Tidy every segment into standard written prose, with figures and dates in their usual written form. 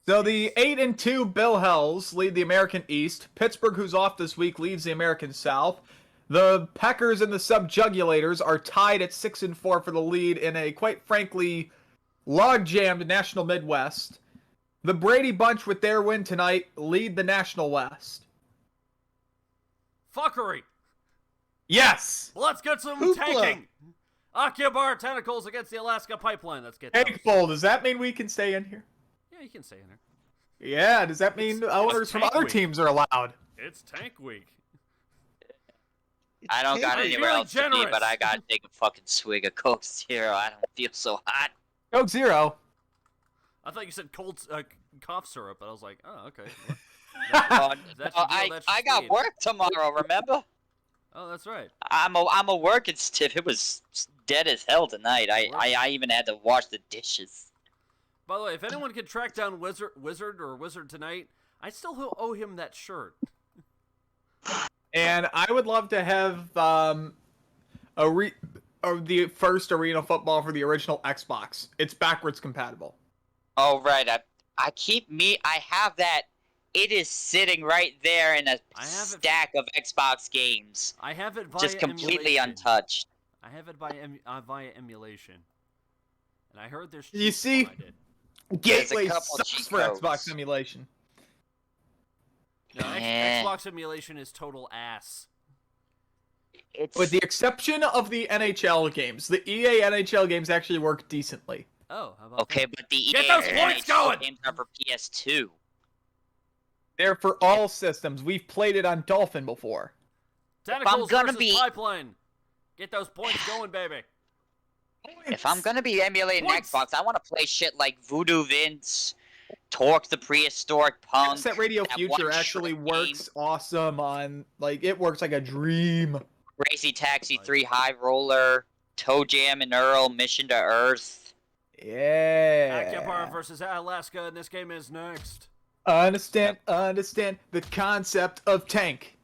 So the 8-2 Bill Hells lead the American East. Pittsburgh, who's off this week, leads the American South. The Packers and the Subjugulators are tied at 6-4 for the lead in a, quite frankly, log-jammed National Midwest. The Brady Bunch, with their win tonight, lead the National West. Fuckery. Yes! Let's get some Hoopla. tanking. Akihabara Tentacles against the Alaska Pipeline. Let's get Tank those. Bowl, does that mean we can stay in here? Yeah, you can stay in there. Yeah, does that mean owners from Tank other Week. teams are allowed? It's Tank Week. I don't got Tank anywhere Really else to be, generous. but I gotta take a fucking swig of Coke Zero. I don't feel so hot. Coke Zero. I thought you said cold cough syrup, but I was like, oh, okay. Oh, That's no, your deal, that's your I got speed. work tomorrow, remember? Oh, that's right. I'm a working stiff. It was dead as hell tonight. I even had to wash the dishes. By the way, if anyone can track down Wizard tonight, I still owe him that shirt. And I would love to have the first arena football for the original Xbox. It's backwards compatible. Oh right, I have that. It is sitting right there in a I have it- stack of Xbox games, I have it via just completely emulation. untouched. I have it via emulation. And I heard there's You cheats see? behind it. There's a Gateway couple sucks cheat for codes. Xbox emulation. No, Eh. Xbox emulation is total ass. It's With the exception of the NHL games, the EA NHL games actually work decently. Oh, how about okay, that? but the Get EA those points NHL going! games are for PS2. They're for all systems. We've played it on Dolphin before. Tentacles gonna versus be- Pipeline. Get those points going, baby. If I'm gonna be emulating Points. Xbox, I want to play shit like Voodoo Vince, Torque the Prehistoric Punk. That Radio that Future one actually short works awesome on, like, it works like a dream. Crazy Taxi 3 High Roller, Toe Jam and Earl, Mission to Earth. Yeah. Akihabara versus Alaska, and this game is next. Understand the concept of tank.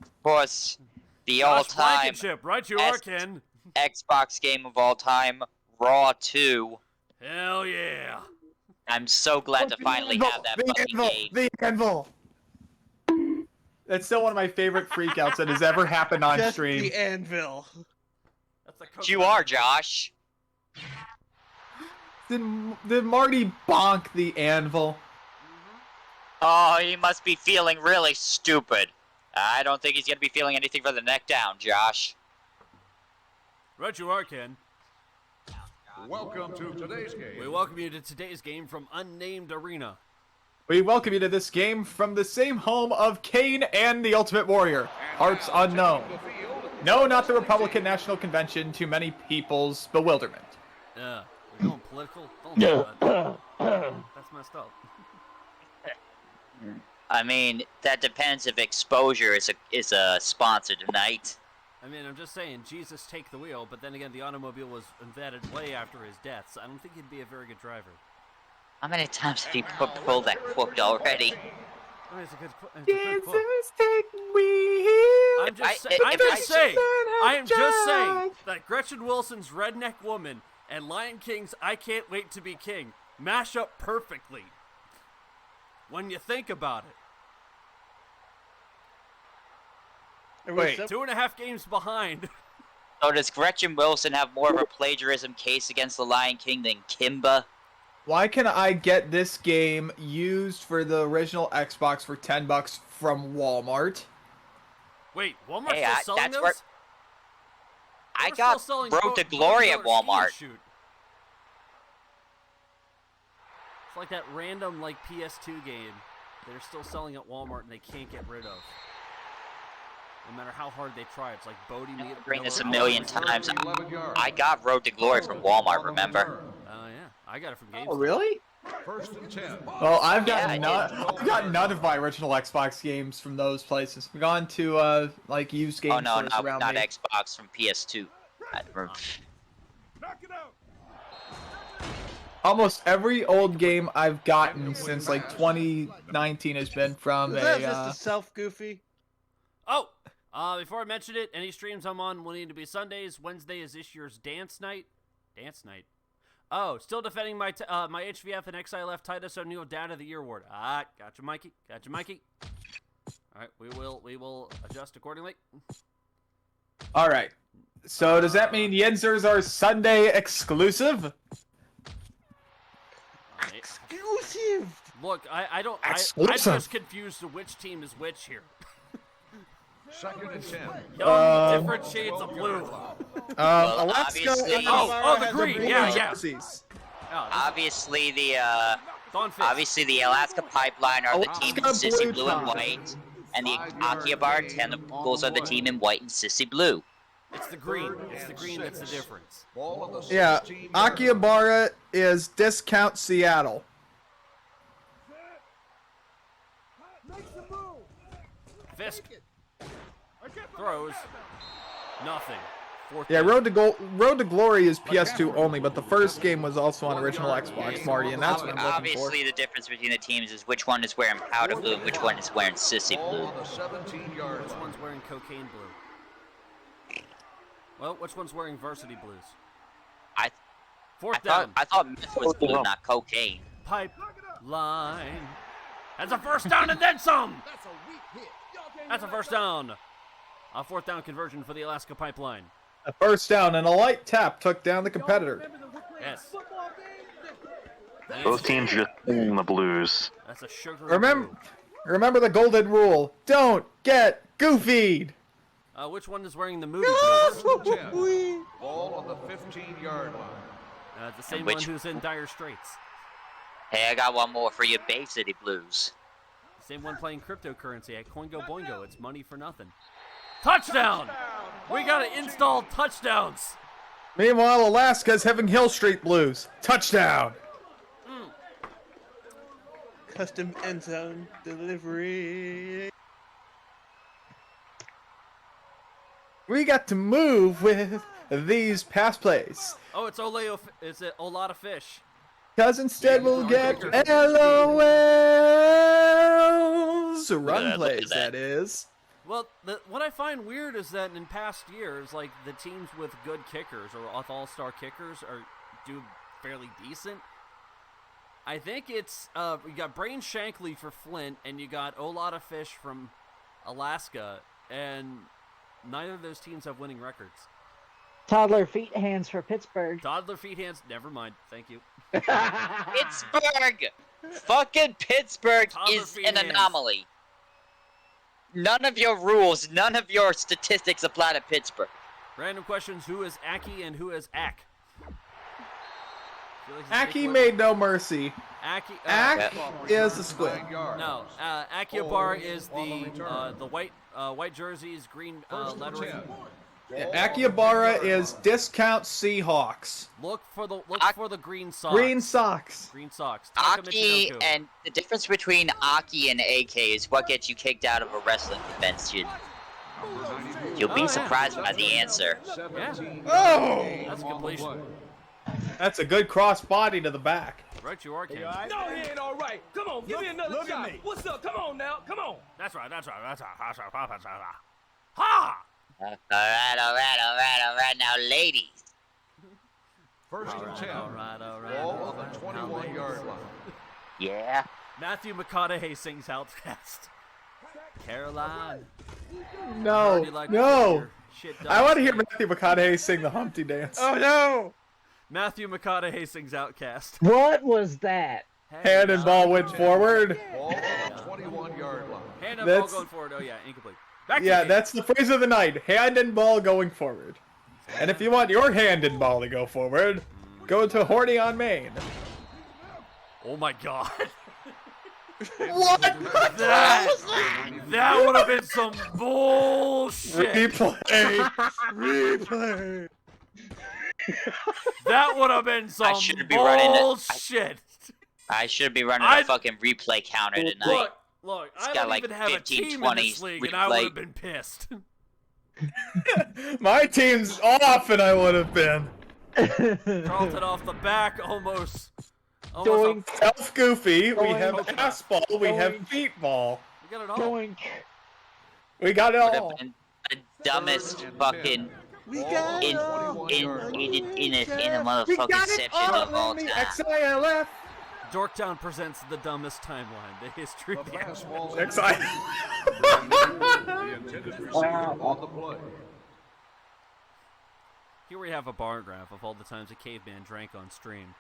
Of course, the Josh all-time Blankenship, right you are, best- Ken. Xbox game of all time, Raw 2. Hell yeah. I'm so glad to finally have that fucking game. The anvil. That's still one of my favorite freakouts that has ever happened on Just stream. the anvil. That's the You are, Josh. Did Marty bonk the anvil? Oh, he must be feeling really stupid. I don't think he's gonna be feeling anything for the neck down, Josh. Right you are, Ken. Welcome to today's game. We welcome you to today's game from Unnamed Arena. We welcome you to this game from the same home of Kane and the Ultimate Warrior, Hearts Unknown. No, not the Republican National Convention, to many people's bewilderment. Yeah. We're going political? Don't do that. That's messed up. I mean, that depends if Exposure is a sponsor tonight. I mean, I'm just saying, Jesus take the wheel, but then again, the automobile was invented way after his death, so I don't think he'd be a very good driver. How many times have you pulled that quote already? I mean, it's a good quote. take the wheel. I'm just, I- I'm if just I- saying, I am just Drive. saying that Gretchen Wilson's Redneck Woman and Lion King's I Can't Wait to Be King mash up perfectly when you think about it. Wait. 2.5 games behind. So does Gretchen Wilson have more of a plagiarism case against the Lion King than Kimba? Why can I get this game used for the original Xbox for $10 from Walmart? Wait, Walmart's Hey, still selling that's those? where- I They're got still selling Road to Glory at Walmart. Shoot. It's like that random like PS2 game they're still selling at Walmart and they can't get rid of. No matter how hard they try, it's like Bodie meat. Bring this a Miller- million times. 11 yards. I got Road to Glory from Walmart, remember? Oh yeah, I got it from GameStop. Oh, really? First and 10. Well, I've got Yeah, I've got none of my original Xbox games from those places. We've gone to like used game Oh no, stores around not me. Xbox, from PS2. Knock it out. Almost every old game I've gotten since like 2019 has been from Was that a. just a self-goofy? Oh, before I mention it, any streams I'm on will need to be Sundays. Wednesday is this year's dance night. Dance night. Oh, still defending my my HVF and XILF Titus O'Neil Dad of the Year award. Ah, gotcha, Mikey. Gotcha, Mikey. All right, we will adjust accordingly. All right. So does that mean Yinzers are Sunday exclusive? Exclusive. Look, I'm Exclusive. just confused to which team is which here. Second and 10. Young, different shades of blue. Alaska. obviously- Oh, the has green. blue Yeah, yeah. jerseys. Oh, Obviously, the Dawn Fist. obviously the Alaska Pipeline are the team in Alaska sissy blue blue and top. white, and the Akihabara Tentacles are the team in white and sissy blue. It's the green. It's the green that's the difference. Ball on the Yeah, 16-yard Akihabara is discount Seattle. Fisk throws nothing. Fourth Yeah, down. Road to Glory is PS2 only, but the first game was also on original Xbox, Marty, and that's what I'm looking for. Obviously, the difference between the teams is which one is wearing powder blue and which one is wearing sissy Ball blue. on the 17-yard Which line. one's wearing cocaine blue? Well, which one's wearing varsity blues? I Fourth down. I thought meth was blue, not cocaine. Pipeline. That's a first down and then some. That's a first down. A fourth down conversion for the Alaska Pipeline. A first down and a light tap took down the competitor. Yes. Both teams just singing the blues. That's a sugar. Remember the golden rule. Don't get goofied. Which one is wearing the movie blues? First and 10. Ball on the 15-yard line. The same Which- one who's in dire straits. Hey, I got one more for you, Bay City Blues. Same one playing cryptocurrency at Coingo Boingo. It's money for nothing. Touchdown! We gotta install touchdowns. Meanwhile, Alaska's having Hill Street Blues. Touchdown. Custom end zone delivery. We got to move with these pass plays. Oh, it's It's a lot fish. Because instead we'll get LOLs. Run Look plays, at that. that is. Well, what I find weird is that in past years, like the teams with good kickers or with all-star kickers do fairly decent. I think it's you got Brain Shankly for Flint and you got Olada Fish from Alaska, and neither of those teams have winning records. Toddler feet hands for Pittsburgh. Toddler feet hands. Never mind. Thank you. Pittsburgh! Fucking Pittsburgh Toddler is feet an hands. anomaly. None of your rules, none of your statistics apply to Pittsburgh. Random questions: who is Aki and who is Ak? Feel like it's Aki Nick made no mercy. Aki. Ak is the squid. 9 yards. No, Akihabara is the white jerseys, green First and lettering. 10. Akihabara is discount Seahawks. Look for the green socks. Green socks. Green socks. Taka Aki, Michinoku. and the difference between Aki and AK is what gets you kicked out of a wrestling convention. You'll Oh, be yeah. surprised by the answer. 17 Oh! That's a on the completion. play. That's a good cross body to the back. Right, you are, Ken. No, he ain't all right. Come on, give me another shot. What's up? Come on now. Come on. That's right. Ha! Alright, now ladies. First and 10. All right. Ball on the 21-yard line. Yeah. Matthew McConaughey sings Outcast. Caroline. No, Already like to no. hear shit done. I want to hear Matthew McConaughey sing the Humpty Dance. Oh no! Matthew McConaughey sings Outcast. What was that? Hand and ball went forward. Ball on the 21-yard line. Hand up, ball That's- going forward. Oh yeah, incomplete. Back to Yeah, me. that's the phrase of the night. Hand and ball going forward. And if you want your hand and ball to go forward, go to Horny on Main. Oh my god. What? That would have been some bullshit. Replay. Replay. That would have been some shouldn't be running it. bullshit. I should be running I- a fucking replay counter tonight. Look, It's I got don't like even have a 15, team 20 in this league, and I would replay. have been pissed. My team's off, and I would have been. Carlton off the back, almost. Doink, Elf Goofy, we Going. have ass ball, we have Going. feet ball. We got it all. doink. We got it Would all. have been the dumbest fucking We got In a motherfucking section of all time. XILF. Dorktown presents the dumbest timeline, the history The of the fastball XI. the intended receiver on the play. Here we have a bar graph of all the times a caveman drank on stream.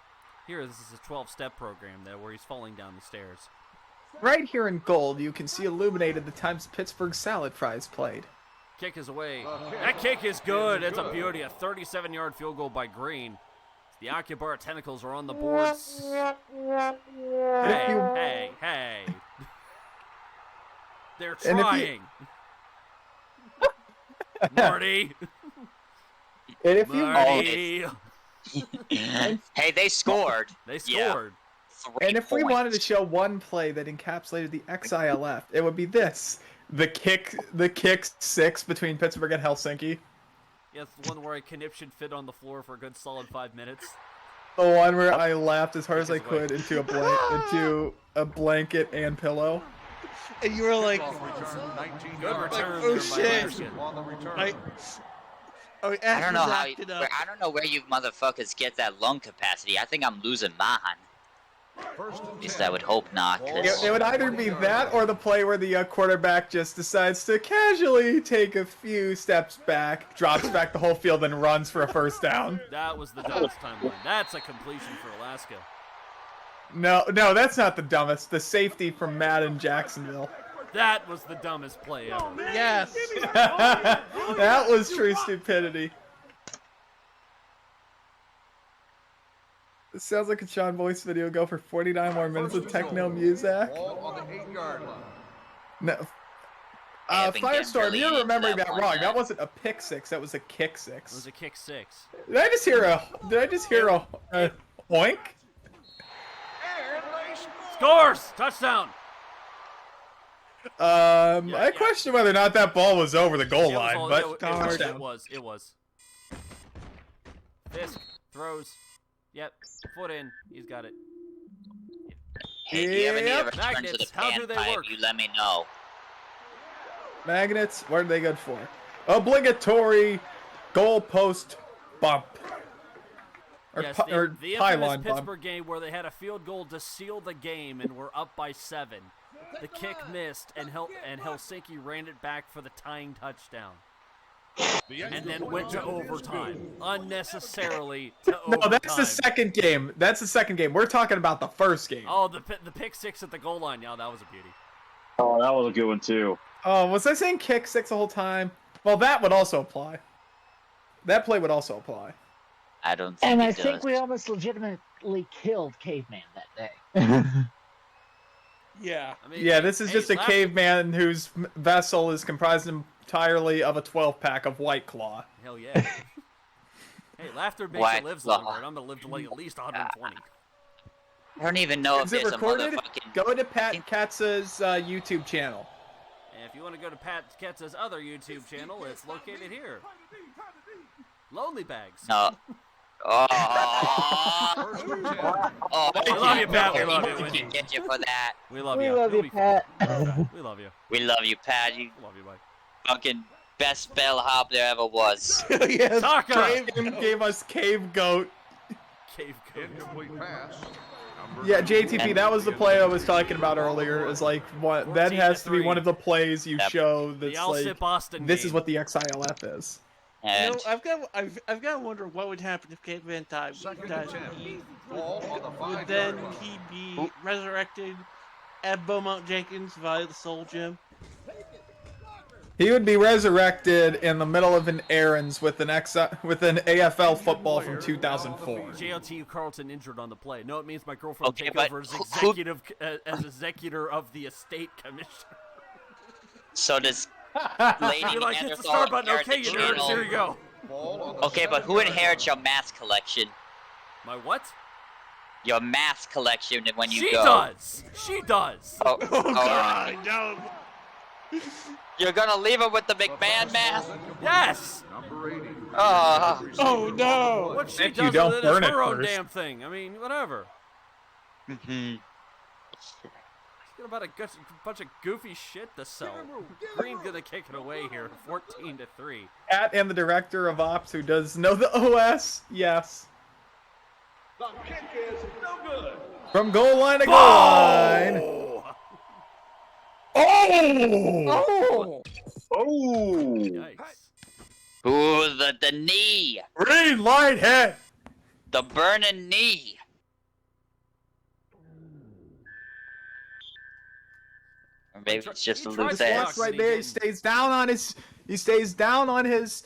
Here, this is a 12-step program where he's falling down the stairs. Right here in gold, you can see illuminated the times Pittsburgh salad fries played. Kick is away. That kick is good. It's a beauty. A 37-yard field goal by Green. The Akihabara Tentacles are on the boards. Hey. They're trying. Marty. And if you Marty. Hey, they scored. They scored. Yeah. And if we wanted to show one play that encapsulated the XILF, it would be this: the kick six between Pittsburgh and Helsinki. Yeah, it's the one where a conniption fit on the floor for a good solid 5 minutes. The one where I laughed as hard as I could into a blanket and pillow. And you were like, Good return oh there by shit. Baskin. On the return. I I don't know where you motherfuckers get that lung capacity. I think I'm losing mine. At least I would hope not. It would either be that or the play where the quarterback just decides to casually take a few steps back, drops back the whole field, and runs for a first down. That was the dumbest timeline. That's a completion for Alaska. No, that's not the dumbest. The safety from Madden Jacksonville. That was the dumbest play ever. yes. That was true stupidity. It sounds like a Sean Boyce video. Go for 49 more minutes of techno music. Ball on the 8-yard line. No. I've been getting Firestorm, really you're into remembering that that one, wrong. man. That wasn't a pick six. That was a kick six. It was a kick six. Did I just hear a oink? Scores! Touchdown! I question whether or not that ball was over the goal line, but it was. Fisk throws. Yep, foot in. He's got it. Hey, if you ever need a Yep. return to the Magnets, how do they panpipe, work? you let me know. Magnets, what are they good for? Obligatory goalpost bump. Yes, the infamous pylon Pittsburgh bump. game where they had a field goal to seal the game and were up by 7. The kick missed, and Helsinki ran it back for the tying touchdown. And then went to overtime. Unnecessarily to overtime. No, that's the second game. That's the second game. We're talking about the first game. Oh, the pick six at the goal line. Yeah, that was a beauty. Oh, that was a good one too. Oh, was I saying kick six the whole time? Well, that would also apply. That play would also apply. I don't think And it I does. think we almost legitimately killed Caveman that day. Yeah. I mean, Yeah, this is just a last- caveman whose vessel is comprised entirely of a 12-pack of White Claw. Hell yeah. Hey, laughter makes White you live Claw. longer, and I'm gonna live to like at least 120. I don't even know Is if it there's a recorded? motherfucking... Go to Pat Katz's YouTube channel. And if you want to go to Pat Ketz's other YouTube channel, it's located here. Lonely Bags. No. Oh. First and 10. Oh, We love you, Pat. We He love you. can get you for that. We love We you. love You'll you, be fine. Pat. We love you. We love you, Pat. You Love you, Mike. fucking best bellhop there ever was. yes. Taka! Gave us Cave Goat. Cave Goat. Incomplete pass. Number Yeah, JTP, that was the play I was talking about earlier. Is like what that 14 has to to be 3. one of the plays you Yep. show The that's Al like Sit Boston this game. is what the XILF is. You And know, I've got to wonder what would happen if Caveman died. Second and 10. Ball on the Would 5-yard then line. he be resurrected at Beaumont Jenkins via the Soul Gem? He would be resurrected in the middle of an errands with an AFL football from 2004. JLTU Carlton injured on the play. No, it means my girlfriend Okay, will take but over as who- executor of the estate commissioner. so does Lady You're like, hit the Neanderthal start button. inherit Okay, the you nerds, channel? here you go. Ball on the Okay, but who 7-yard inherits line. your math collection? My what? Your math collection when you She go. does. She does. Oh, Oh oh, God, no! You're gonna leave her with the McMahon math? Yes. Number 80. Oh. Oh no! What she If you does don't with it is burn it her own first. damn thing. I mean, whatever. Mhm. Got about a bunch of goofy shit to sell. Green's gonna kick it away here, 14-3. At and the director of ops who does know the OS, yes. The kick is no good. From goal line to goal line. Oh! Oh! Yikes. Ooh, the knee. Green light hit. The burning knee. Or maybe it's just a He tried loose to This block, ass. right he there, he didn't. stays down on his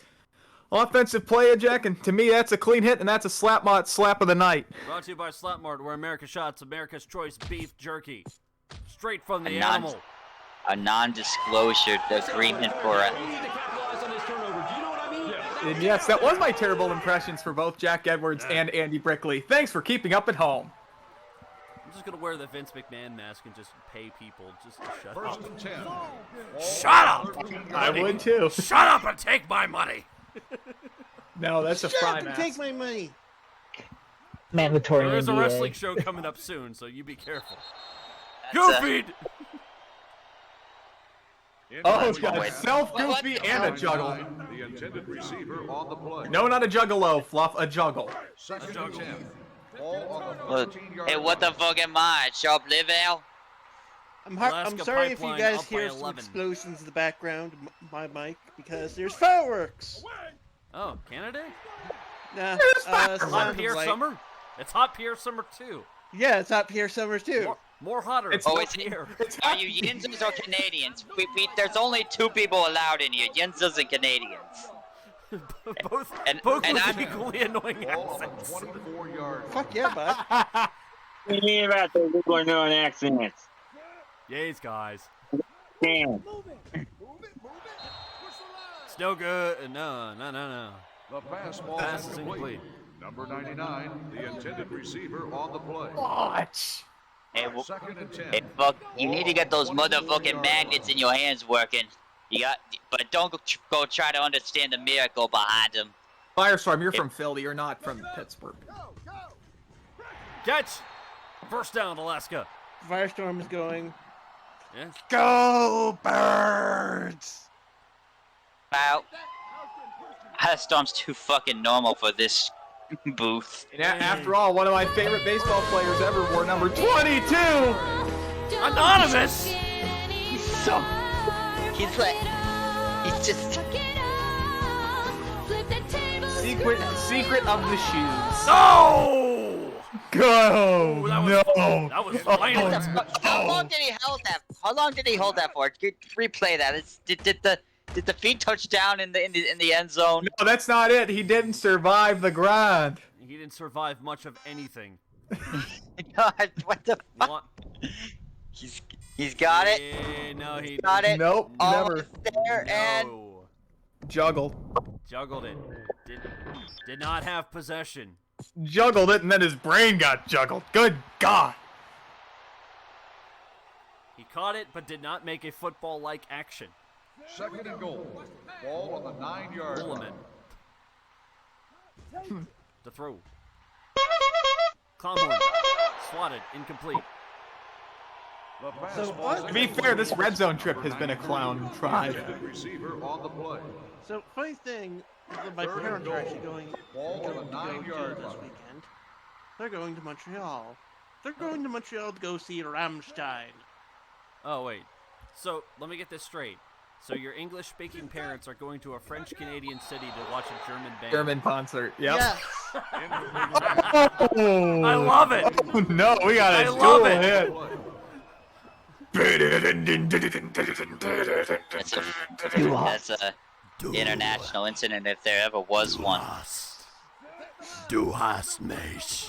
offensive play eject, and to me that's a clean hit, and that's a slap of the night. Brought to you by Slap Mart, where America shots America's choice beef jerky. Straight from the A non- animal. A non-disclosure agreement for it. We need to capitalize on this turnover. Do you know what I mean? Yeah. And yes, that was my terrible impressions for both Jack Edwards and Andy Brickley. Thanks for keeping up at home. I'm just gonna wear the Vince McMahon mask and just pay people just to shut First up. and 10. Shut up! I would too. Shut up and take my money! No, that's a Shut fry up and mask. take my money. Mandatory There is a NBA. wrestling show coming up soon, so you be careful. That's, Goofy! Oh, Inbound. God, Wait. self-goofy and a juggle. The intended receiver on the play. No, not a juggalo, Fluff, a juggle. Second and 10. Ball on the Look, 14-yard hey, what the fuck am I? Sharp live Al? I'm Alaska sorry if you pipeline guys up by hear some 11. explosions in the background of my mic because there's fireworks. Oh, Canada? Nah, Hot sounds Pierre like- Summer? It's Hot Pierre Summer too. Yeah, it's Hot Pierre Summers too. More hotter. It's- Oh, More it's Pierre. Are you Yinzers or Canadians? There's only two people allowed in here, Yinzers and Canadians. both and with I'm- equally annoying Ball on the accents. 24-yard Fuck yeah, bud. What do you mean about those people are doing accents? Yays, guys. Damn. It's no good. No. The pass ball Pass is is incomplete. incomplete. Number 99, the intended receiver on the play. Watch. Hey, Second and 10. hey, fuck, you need to get those motherfucking magnets in your hands working. But don't go try to understand the miracle behind them. Firestorm, you're from Philly, you're not from Pittsburgh. Catch. First down, Alaska. Firestorm is going. Yes. Go birds! Wow. Storm's too fucking normal for this booth. And after all, one of my favorite baseball players ever wore number 22! Anonymous. So he's just Secret of the shoes. No. Go! That was, No! That was Oh, violent. How long did he hold that? How long did he hold that for? Replay that. Did the feet touch down in the end zone? No, that's not it. He didn't survive the grind. He didn't survive much of anything. God, what the You fuck? want- He's got it. Yeah, no, he Got it. Nope, never. Almost there and No. Juggled. Juggled it. Did not have possession. Juggled it, and then his brain got juggled. Good God! He caught it, but did not make a football-like action. Second and goal. Ball on the 9-yard line. Ullman. The throw. Clownhorn. Swatted. Incomplete. The pass So, ball is to To be fair, this red zone trip has been a clown drive. intended receiver on the play. So, funny thing, my Third and parents are goal. actually going Ball on the to go 9-yard this line. weekend. They're going to Montreal. They're going to Montreal to go see Rammstein. Oh, wait. So, let me get this straight. So, your English-speaking parents are going to a French-Canadian city to watch a German band. German concert. Yep. Yes. Oh, I love it! oh, no, we got I a love dual it. hit. that's a international incident if there ever was one. Du hast mich.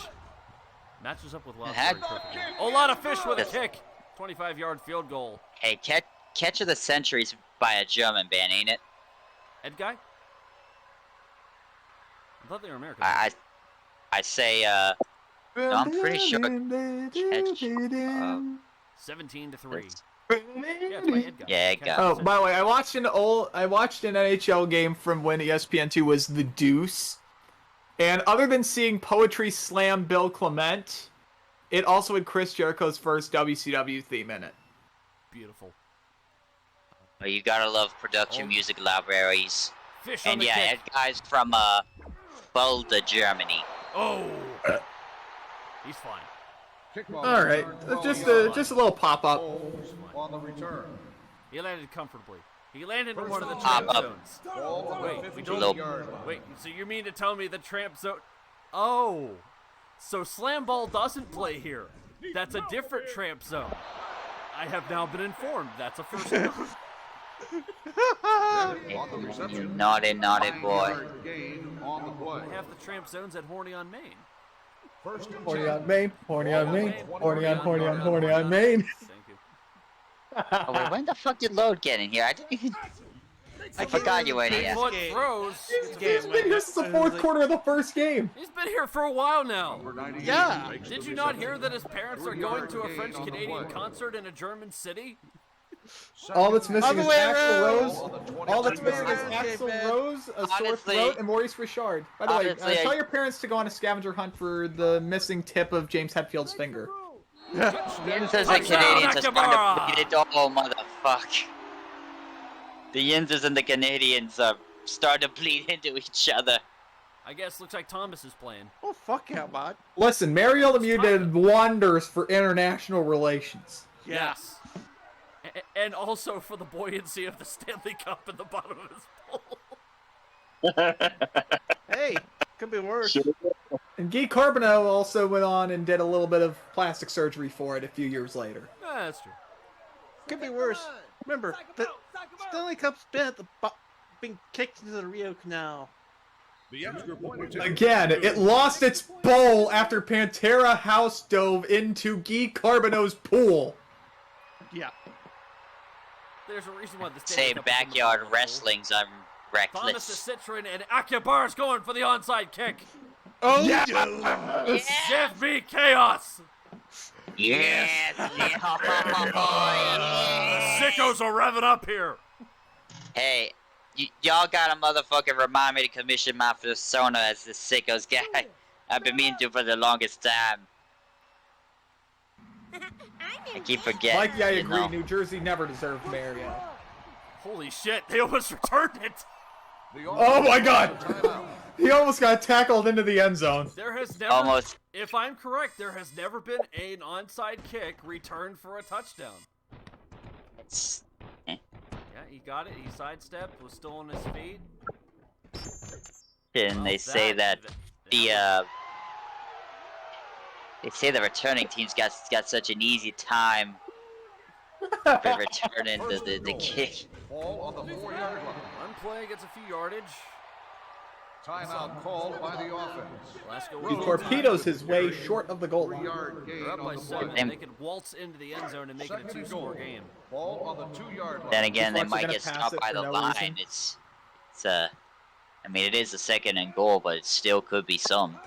Matches up with Wild Had- Story perfectly. Oh, lot of fish with a Yes. kick. 25-yard field goal. Hey, catch of the centuries by a German band, ain't it? Ed guy? I thought they were American. I say no, I'm pretty sure. 17-3. Yeah, it's by Ed guy. Yeah, Ed guy. Oh, by the way, I watched an NHL game from when ESPN2 was the Deuce, and other than seeing Poetry Slam Bill Clement, it also had Chris Jericho's first WCW theme in it. Beautiful. Well, you gotta love production music libraries. Fish on And the yeah, kick. that guy's from Boulder, Germany. Oh. He's fine. All right, just a little pop up. On the return. He landed comfortably. He landed in one of the Pop tramp up. zones. Ball on Wait, the we 15-yard line. Wait, so you mean to tell me the tramp zone? Oh, so slam ball doesn't play here. That's a different tramp zone. I have now been informed. That's a first. On the reception. Naughty, naughty boy. 9-yard gain on the play. Half the tramp zones at Horny on Main. First and Horny 10. on Maine, horny on Maine, horny on Maine. Maine. Thank you. Oh, wait, when the fuck did Load get in here? I didn't even... I forgot you were here. Foot throws. He's been here since the fourth quarter of the first game. He's been here for a while now. Number 98 Yeah. makes Did the you not reception. hear that his parents are going to a 3-yard French gain on the Canadian play. concert in a German city? All that's missing Other is way Axl around. Rose. All that's missing is Okay, Axl man. Rose, a sore Honestly- throat, and Maurice Richard. By the way, honestly, tell your parents to go on a scavenger hunt for the missing tip of James Hetfield's finger. The Yins and Touchdown, Canadians are starting Akihabara! to bleed it. Oh, motherfuck. The Yins and the Canadians are starting to bleed into each other. I guess looks like Thomas is playing. Oh, fuck yeah, bud. Listen, Mario Lemieux did wonders for international relations. Yeah. Yes. And also for the buoyancy of the Stanley Cup in the bottom of his bowl. Hey, could be worse. And Guy Carbonneau also went on and did a little bit of plastic surgery for it a few years later. That's true. Could be worse. Remember, the Stanley Cup's been at the being kicked into the Rio Canal. The extra point attempt. Again, it lost its bowl after Pantera House dove into Guy Carbonneau's pool. Yeah. There's a reason why the Say Stanley Cup is in the backyard bottom of the bowl. wrestling's I'm Thomas reckless. is Citron and Akihabara's going for the onside kick. Oh, Yeah. Give me chaos. Yes! Sickos are revving up here. Hey, y'all gotta motherfucking remind me to commission my persona as the sickos guy. I've been meaning to for the longest time. I keep forgetting. Mikey, I you agree. know. New Jersey never deserved Mario. Holy shit, they almost returned it. The Oh my God! timeout. He almost got tackled into the end zone. There has never, Almost. if I'm correct, there has never been an onside kick returned for a touchdown. It's, Yeah, he got it. He sidestepped, was still on his feet. and Well, they say that they say the returning team's got such an easy time for returning the kick. Ball on the 4-yard line. Run play gets a few yardage. Timeout called by the offense. Glasgow He torpedoes his way short of the goal line. 3-yard gain They're up by on the 7. play. They could waltz into the end zone and make it a Second and 2-score goal. game. Ball on the 2-yard line. Then again, they Bucks are might gonna get pass stopped it by for the no line. reason. It's I mean, it is a second and goal, but it still could be some.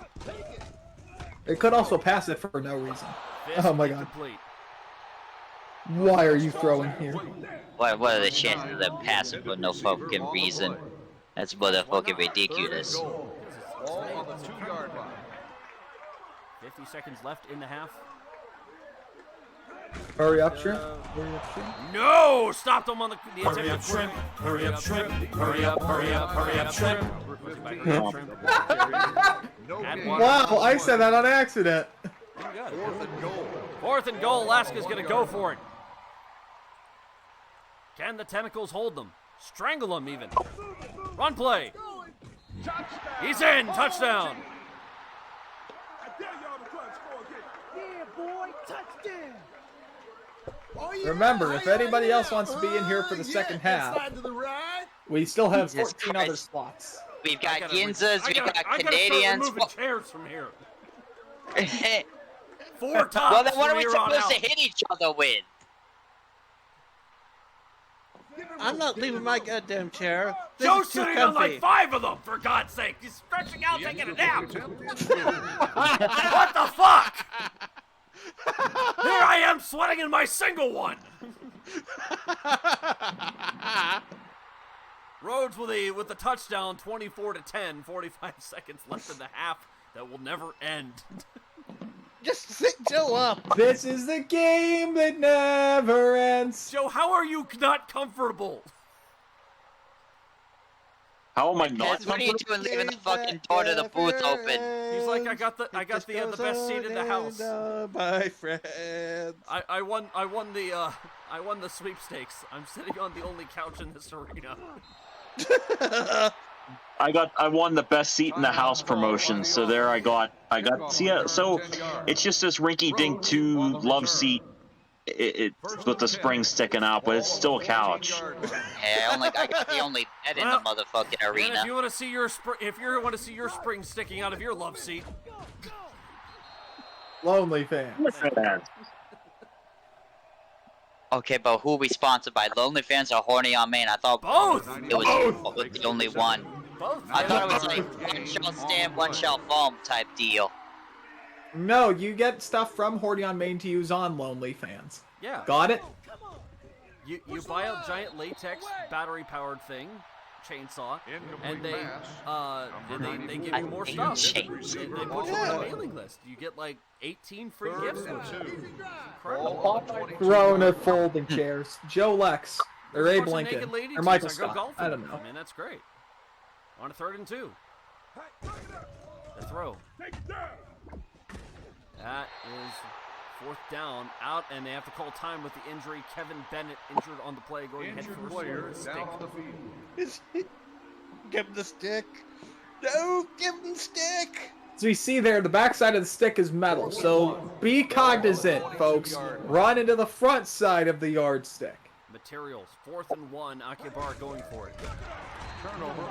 They could also pass it for no reason. Fist Oh my God. incomplete. Why are you throwing here? What are the chances of them passing for no fucking reason? That's motherfucking ridiculous. Ball on the 2-yard line. 50 seconds left in the half. Hurry up, Shrimp. Hurry up, Shrimp. No! Stopped him on the Hurry up, shrimp. Hurry up, shrimp. Hurry up, hurry up, hurry up, shrimp. No And gain. one. Wow, I said that on accident. Fourth and goal. 4th and goal. Alaska's going to go for it. Can the Tentacles hold them? Strangle them even. Run play. He's in. Touchdown. Remember, if anybody else wants to be in here for the second half, we still have Jesus 14 other Christ. spots. We've got Ginzas, we've got I Canadians. gotta start removing chairs from here. Well, 4 tops then what are from we here on supposed out. to hit each other with? I'm not leaving my goddamn chair. This Joe's is too sitting on comfy. like 5 of them, for God's sake. He's stretching out, taking a nap. Attempt. What the fuck? Here I am sweating in my single one. Rhodes with the touchdown, 24-10, 45 seconds left in the half. That will never end. Just sit Joe up. This is the game that never ends. Joe, how are you not comfortable? How am I not? What are you doing leaving the fucking door to the booth open? He's like, I got the best seat in the house. My friends. I won the sweepstakes. I'm sitting on the only couch in this arena. I won the best seat in the house promotion, so there I got see so it's just this rinky dink 2 love seat with the spring sticking out, but it's still a couch. Hey, I got the only bed in the motherfucking And arena. if you want to see your spring sticking out of your love seat, Lonely fan. Okay, but who are we sponsored by? Lonely Fans or Horny on Main? I thought both. it was the only one. Both. I thought it was like one shall stand, one shall foam type deal. No, you get stuff from Horty on Main to use on Lonely Fans. Yeah. Got it? You buy a giant latex battery powered thing, chainsaw, and they give you more stuff. They put you on a mailing list. You get like 18 free gifts with it. Incredible. Throwing at folding chairs. Joe Lex. Or Abe Of course, a Lincoln. naked lady Or Michael tees. I go Scott. golfing I don't with know. them, man, that's great. On a 3rd and 2. The throw. That is 4th down, out, and they have to call time with the injury. Kevin Bennett injured on the play, going head Injured first player with a stick. down the field. Give him the stick. No, give him the stick. So you see there, the backside of the stick is metal. So be cognizant, folks. Run into the front side of the yardstick. Materials, 4th and 1. Akihabara going for it.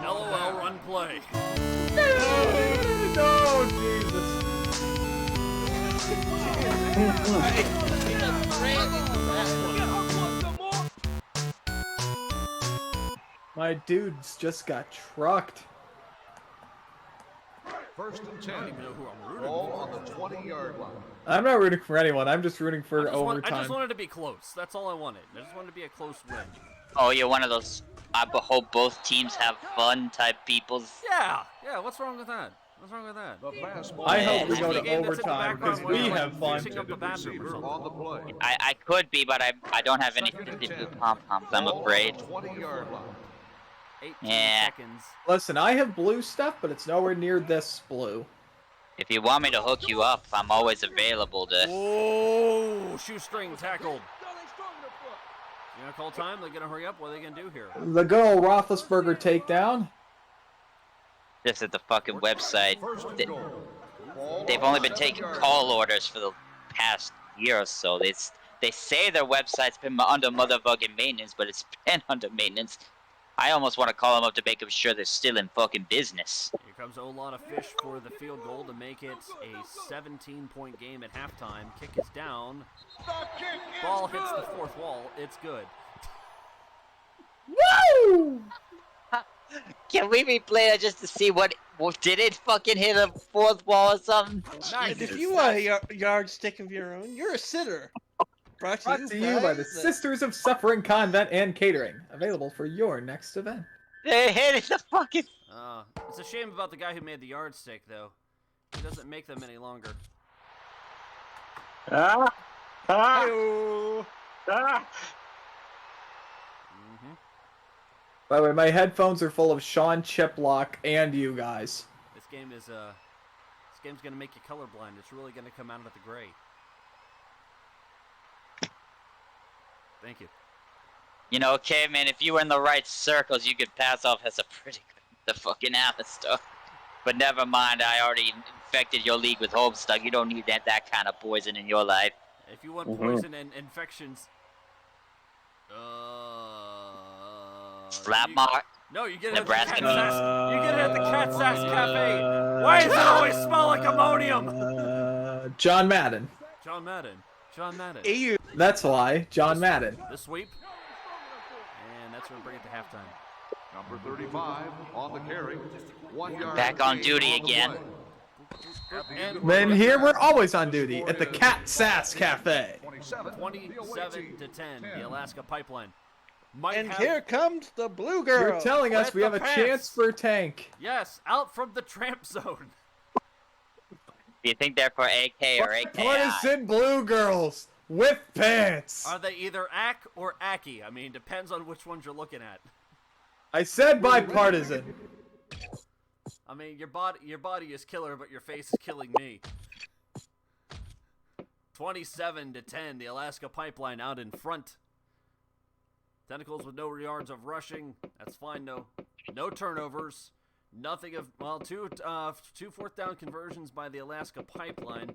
LOL, run play. No, Jesus. My dudes just got trucked. First and 10. I don't even know who I'm rooting Ball for. on the 20-yard line. I'm not rooting for anyone. I'm just rooting for I overtime. just wanted to be close. That's all I wanted. I just wanted to be a close win. Oh, you're one of those I hope both teams have fun type people. Yeah, what's wrong with that? What's wrong with that? The fastball. I hope we It's go the to game that's in the overtime because background where we you're, have fun. fixing up the bathroom or Receiver something. on the play. I could be, but I don't have any Second and 52 10. pom-poms, I'm Ball on afraid. the 20-yard line. 18 Yeah. seconds. Listen, I have blue stuff, but it's nowhere near this blue. If you want me to hook you up, I'm always available to... Oh, shoestring tackled. You gonna call time? They're gonna hurry up. What are they gonna do here? The good old Roethlisberger takedown. Just at the fucking website. First and goal. Ball They've on only the been taking 7-yard call line. orders for the past year or so. They say their website's been under motherfucking maintenance, but it's been under maintenance. I almost want to call them up to make them sure they're still in fucking business. Here comes Olana Fish for the field goal to make it a 17-point game at halftime. Kick is down. Ball hits the fourth wall. It's good. Woo! Can we replay that just to see what did it fucking hit a fourth wall or something? Nice. If you want a yardstick of your own, you're a sitter. Brought Brought to you by the Sisters of Suffering Convent and Catering. Available for your next event. They hit the fucking... It's a shame about the guy who made the yardstick, though. He doesn't make them any longer. Ah! Ah! Hey-oh. Ah! By the way, my headphones are full of Sean Chiplock and you guys. This game's gonna make you colorblind. It's really gonna come out of the gray. Thank you. You know, Caveman, if you were in the right circles, you could pass off as a pretty good the fucking Alistair. But never mind, I already infected your league with Homestuck. You don't need that kind of poison in your life. If you want poison and infections, Slap mark. No, you get it at the Nebraska. Cat's Ass. You get it at the Cat's Ass Cafe. Why does it always smell like ammonium? John Madden. John Madden. John Madden. Hey-you. That's why. John Madden. The sweep. And that's going to bring it to halftime. Number 35 on the carry. 1 yard. Back on gain duty on the again. play. At the end of Then the here first we're half, always on the duty score at the is Cat Sass Cafe. 27. 27 to 10. The Alaska Pipeline. Might And have, here comes the blue girl. You're telling us With we have the a pants. chance for tank. Yes, out from the tramp zone. Do you think they're for AK or AKI? Partisan blue girls with pants. Are they either AK or Aki? I mean, depends on which ones you're looking at. I said bipartisan. I mean, your body is killer, but your face is killing me. 27-10, the Alaska Pipeline out in front. Tentacles with no yards of rushing. That's fine, though. No turnovers. Nothing of, well, two fourth down conversions by the Alaska Pipeline.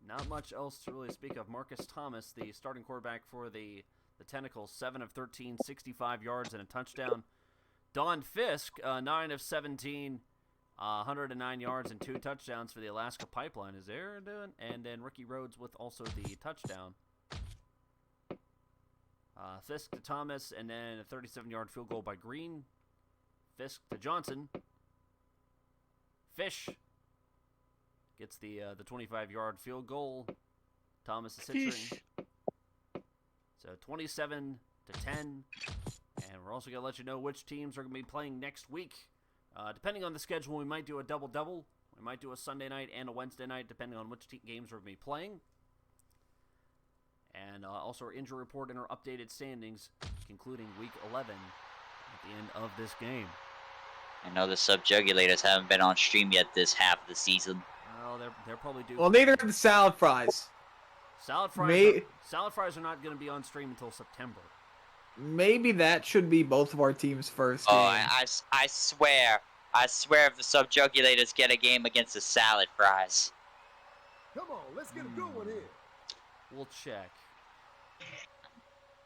Not much else to really speak of. Marcus Thomas, the starting quarterback for the Tentacles, 7 of 13, 65 yards and a touchdown. Don Fisk, 9 of 17, 109 yards and 2 touchdowns for the Alaska Pipeline. Is there doing? And then Ricky Rhodes with also the touchdown. Fisk to Thomas, and then a 37-yard field goal by Green. Fisk to Johnson. Fish gets the 25-yard field goal. Thomas is centering. So 27-10. And we're also going to let you know which teams are going to be playing next week. Depending on the schedule, we might do a double-double. We might do a Sunday night and a Wednesday night, depending on which games we're going to be playing. And also our injury report and our updated standings, concluding Week 11 at the end of this game. I know the Subjugulators haven't been on stream yet this half of the season. Well, they're probably due. Well, neither are the salad fries. Salad fries are not going to be on stream until September. Maybe that should be both of our teams' first Oh, games. I swear if the Subjugulators get a game against the Salad Fries. Come on, let's get a good one here. We'll check.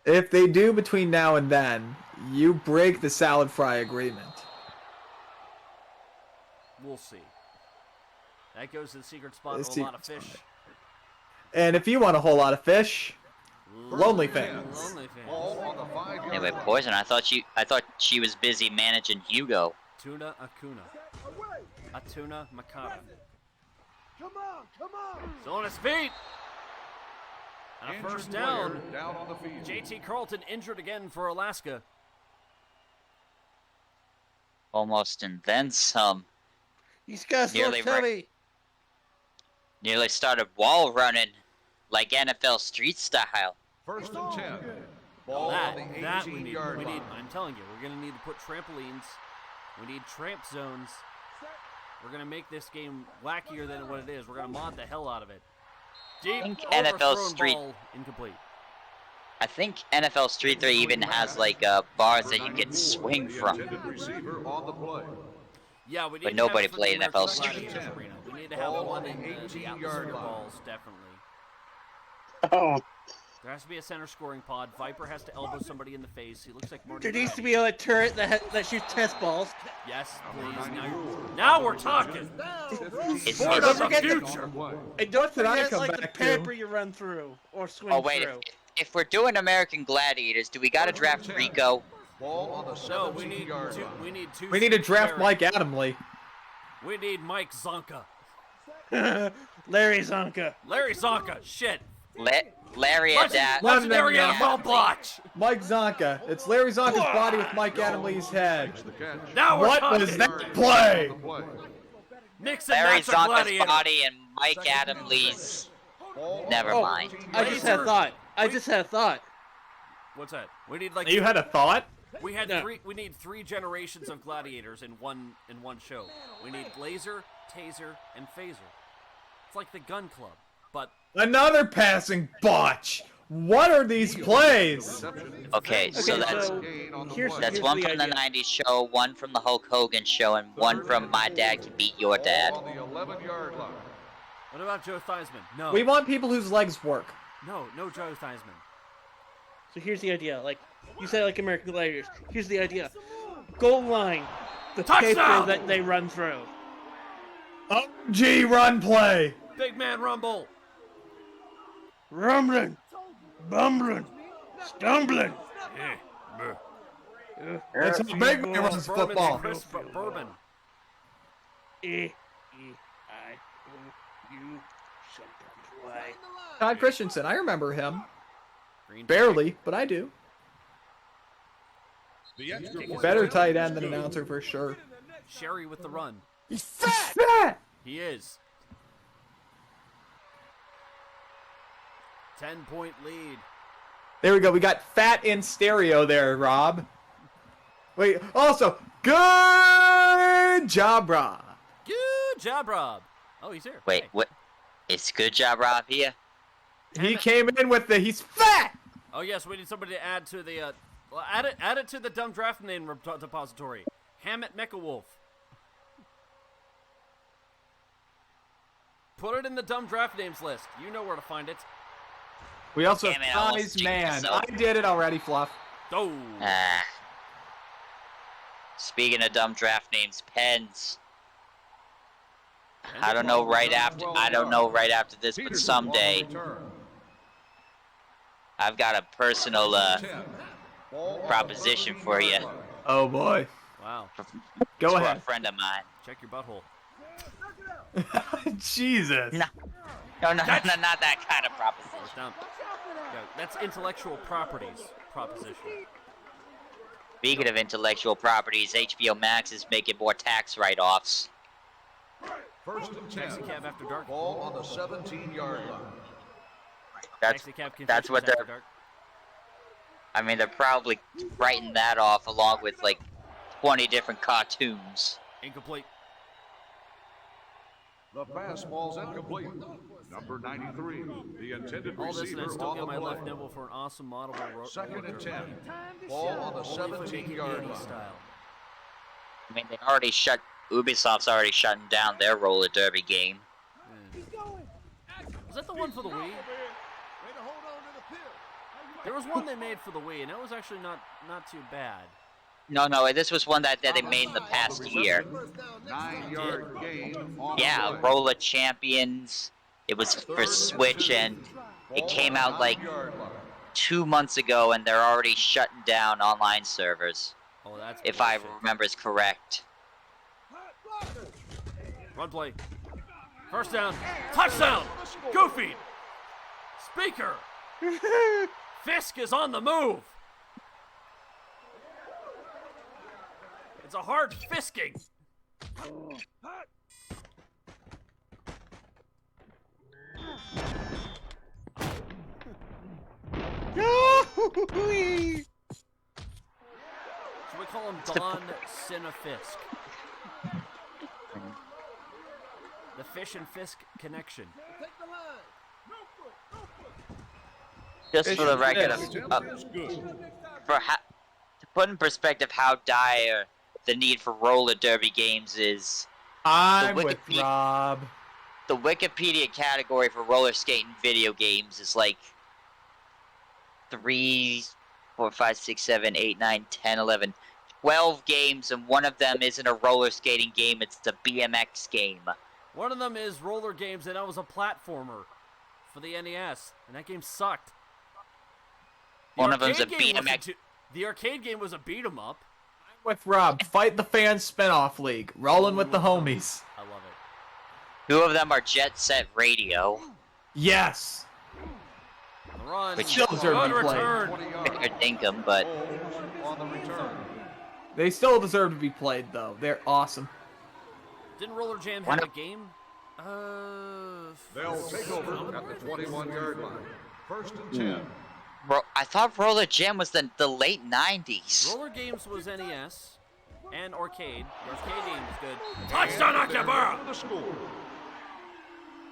If they do between now and then, you break the salad fry agreement. We'll see. That goes to the secret spot The with a lot of secret fish. spot. And if you want a whole lot of fish, lonely fans. Lonely fans. Ball on the 5-yard Anyway, line. Poison, I thought she was busy managing Hugo. Tuna Acuna. Atuna Makata. Come on. Still on his feet. And a Injured first player down. down on the field. JT Carlton injured again for Alaska. Almost and then some. These guys Nearly look heavy. Nearly started wall running like NFL street style. First and 10. Ball on the That we need. 18-yard We line. need. I'm telling you, we're gonna need to put trampolines. We need tramp zones. We're gonna make this game wackier than what it is. We're gonna mod the hell out of it. Deep think NFL overthrown Street- ball, incomplete. I think NFL Street 3 even has like bars that you can swing The from. intended receiver on the play. Yeah, we need But to nobody have it for the played American NFL Street. Gladiators Arena. We need to have Ball one on in the the 18-yard atmosphere line. balls, definitely. Oh, There has to be a center scoring pod. Viper has to elbow somebody in the face. He looks like Marty. There needs to Jannetty. be a turret that shoots test balls. Yes, please. Now we're talking. It's, Sport it's- of the forget the- future. And don't did I forget come like the back to? pamper you run through or swing oh wait, through. if we're doing American Gladiators, do we gotta draft Rico? Ball on the No, we need 17-yard two. line. We need two. We need to draft Larry. Mike Adamley. We need Mike Zonka. Larry Zonka. Larry Zonka. Shit. Larry and that. No, no, Legendary no, no. NFL botch. Mike Zonka. It's Larry Zonka's body with Mike Adamley's head. The catch. Now we're What talking. was that play? The play. Mix and Larry match a Zonka's gladiator. body and Mike Adamley's. Ball Never Oh, mind. I just had a thought. What's that? We need like You had a thought? we had No. three. We need 3 generations of gladiators in one show. We need Laser, Taser, and Phaser. It's like the Gun Club, but Another passing botch. What are these plays? Okay, so Okay, that's so gain on the here's- play. that's here's one the from the idea. 90s show, one from the Hulk Hogan show, and one from My Dad Can Beat Your Dad. Ball on the 11-yard line. what about Joe Theismann? No, We want people whose legs work. no Joe Theismann. So here's the idea. Like you said, like American Gladiators. Here's the idea. Goal line. The Touchdown! paper that they run through. OG run play. Big man rumble. Rumbling. Bumbling. Stumbling. That's how big man runs Bourbon football. and Chris Bourbon. E-I-O-U. Something play. Todd Christensen. I remember him. Green Barely, but I do. The extra point. Better tight end than announcer for sure. Sherry with the run. Fat! He is. 10-point lead. There we go. We got fat in stereo there, Rob. Wait, also, good job, Rob. Good job, Rob. Oh, he's here. Wait, Hey. what? It's good job, Rob, here. He came in with the, he's fat! Oh, yes, we need somebody to add to the, well, add it to the dumb draft name depository. Hammett Mecha Wolf. Put it in the dumb draft names list. You know where to find it. We also Damn it, I have almost Size jinxed Man. myself. I did it already, Fluff. Oh. Speaking of dumb draft names, Pens. I don't know right after this, but someday I've got a personal proposition for you. Oh, boy. Wow. Go For ahead. a friend of mine. Check your butthole. Jesus. No, not that kind of proposition. It's down. Yeah, that's intellectual properties proposition. Speaking of intellectual properties, HBO Max is making more tax write-offs. First and 10. Taxi cab after dark. Ball on the 17-yard line. Taxi cab That's what confessions they're. after dark. I mean, they're probably writing that off along with like 20 different cartoons. Incomplete. The fastball's incomplete. Number 93, the intended All this and I receiver still on get the my play. left nibble for an awesome model. Second and 10. Ball on the Only if we make it 17-yard Yanni line. style. I mean, Ubisoft's already shutting down their roller derby game. Was that the one for the Wii? There was one they made for the Wii, and it was actually not too bad. No, this was one that they made in the past year. 9-yard gain on Yeah, the play. Roller Champions. It was for Switch, and it came out like 2 months ago, and they're already shutting down online servers. Oh, that's If I bullshit. remember is correct. Run play. First down. Touchdown. Goofy. Speaker. Fisk is on the move. It's a hard fisking. Should we call him Don Cinefisk? The Fish and Fisk connection. Just for the record, to put in perspective how dire the need for roller derby games is, I'm with Wikipedia- Rob. the Wikipedia category for roller skating video games is like 3, 4, 5, 6, 7, 8, 9, 10, 11, 12 games, and one of them isn't a roller skating game, it's a BMX game. One of them is roller games, and that was a platformer for the NES, and that game sucked. The One of them's a arcade game BMX. the arcade game was a beat 'em up. With Rob. Fight the Fans spinoff league. Rolling with the homies. I love it. 2 of them are Jet Set Radio. Yes. On the run. Which still deserve to Good be played. return. 20 Or yards. Dinkum, but On the return. They still deserve to be played, though. They're awesome. Didn't Roller Jam Why have a not? game? They'll take over at the 21-yard line. First and 10. I thought Roller Jam was the late 90s. Roller Games was NES and arcade. The arcade game was good. Touchdown, Akihabara! The score.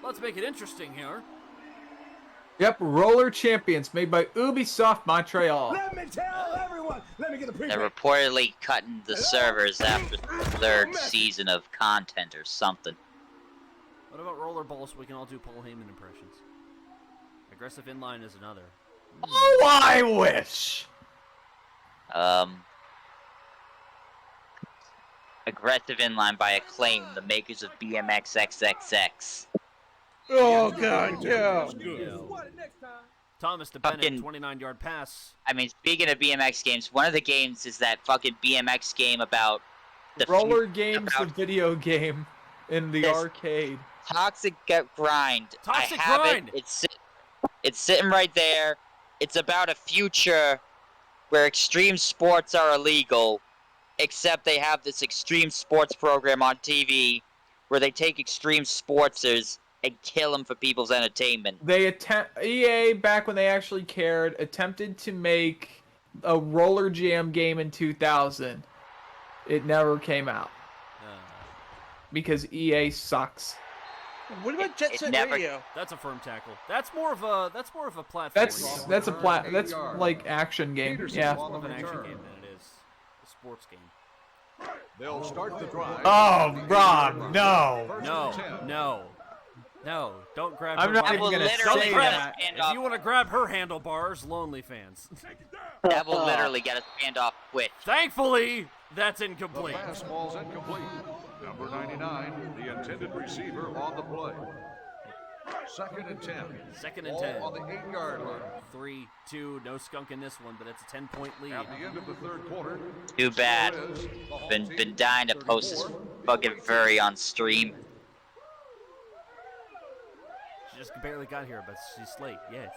Let's make it interesting here. Yep, Roller Champions, made by Ubisoft Montreal. Let me tell everyone. Let me get a preview. They're reportedly cutting the servers after the 3rd season of content or something. What about Rollerball so we can all do Paul Heyman impressions? Aggressive Inline is another. Oh, I wish. Aggressive Inline by Acclaim, the makers of BMX XXX. Oh god, yeah. Thomas to Bennett, Fucking- 29-yard pass. I mean, speaking of BMX games, one of the games is that fucking BMX game about the Roller fu- Games, the about video game in the Yes. arcade. Toxic Grind. Toxic I have Grind! it. It's sitting right there. It's about a future where extreme sports are illegal, except they have this extreme sports program on TV where they take extreme sportsers and kill them for people's entertainment. EA, back when they actually cared, attempted to make a roller jam game in 2000. It never came out because EA sucks. What about Jet Set Radio? That's a firm tackle. That's more of a platform. That's like action game. Yeah. More of an action game than it is a sports game. They'll start the drive. Oh, Rob, no. No, don't grab I'm her not by- even gonna Don't say grab that. If you want to grab her handlebars, lonely fans. That will literally get a standoff quick. Thankfully, that's The incomplete. fastball's incomplete. Number 99, the intended receiver on the play. 2nd and 10. Second and Ball 10. on the 8-yard line. 3-2, no skunk in this one, but it's a 10-point lead. At the end of the 3rd quarter. Too bad. Been dying to post this fucking furry on stream. She just barely got here, but she's late. Yes.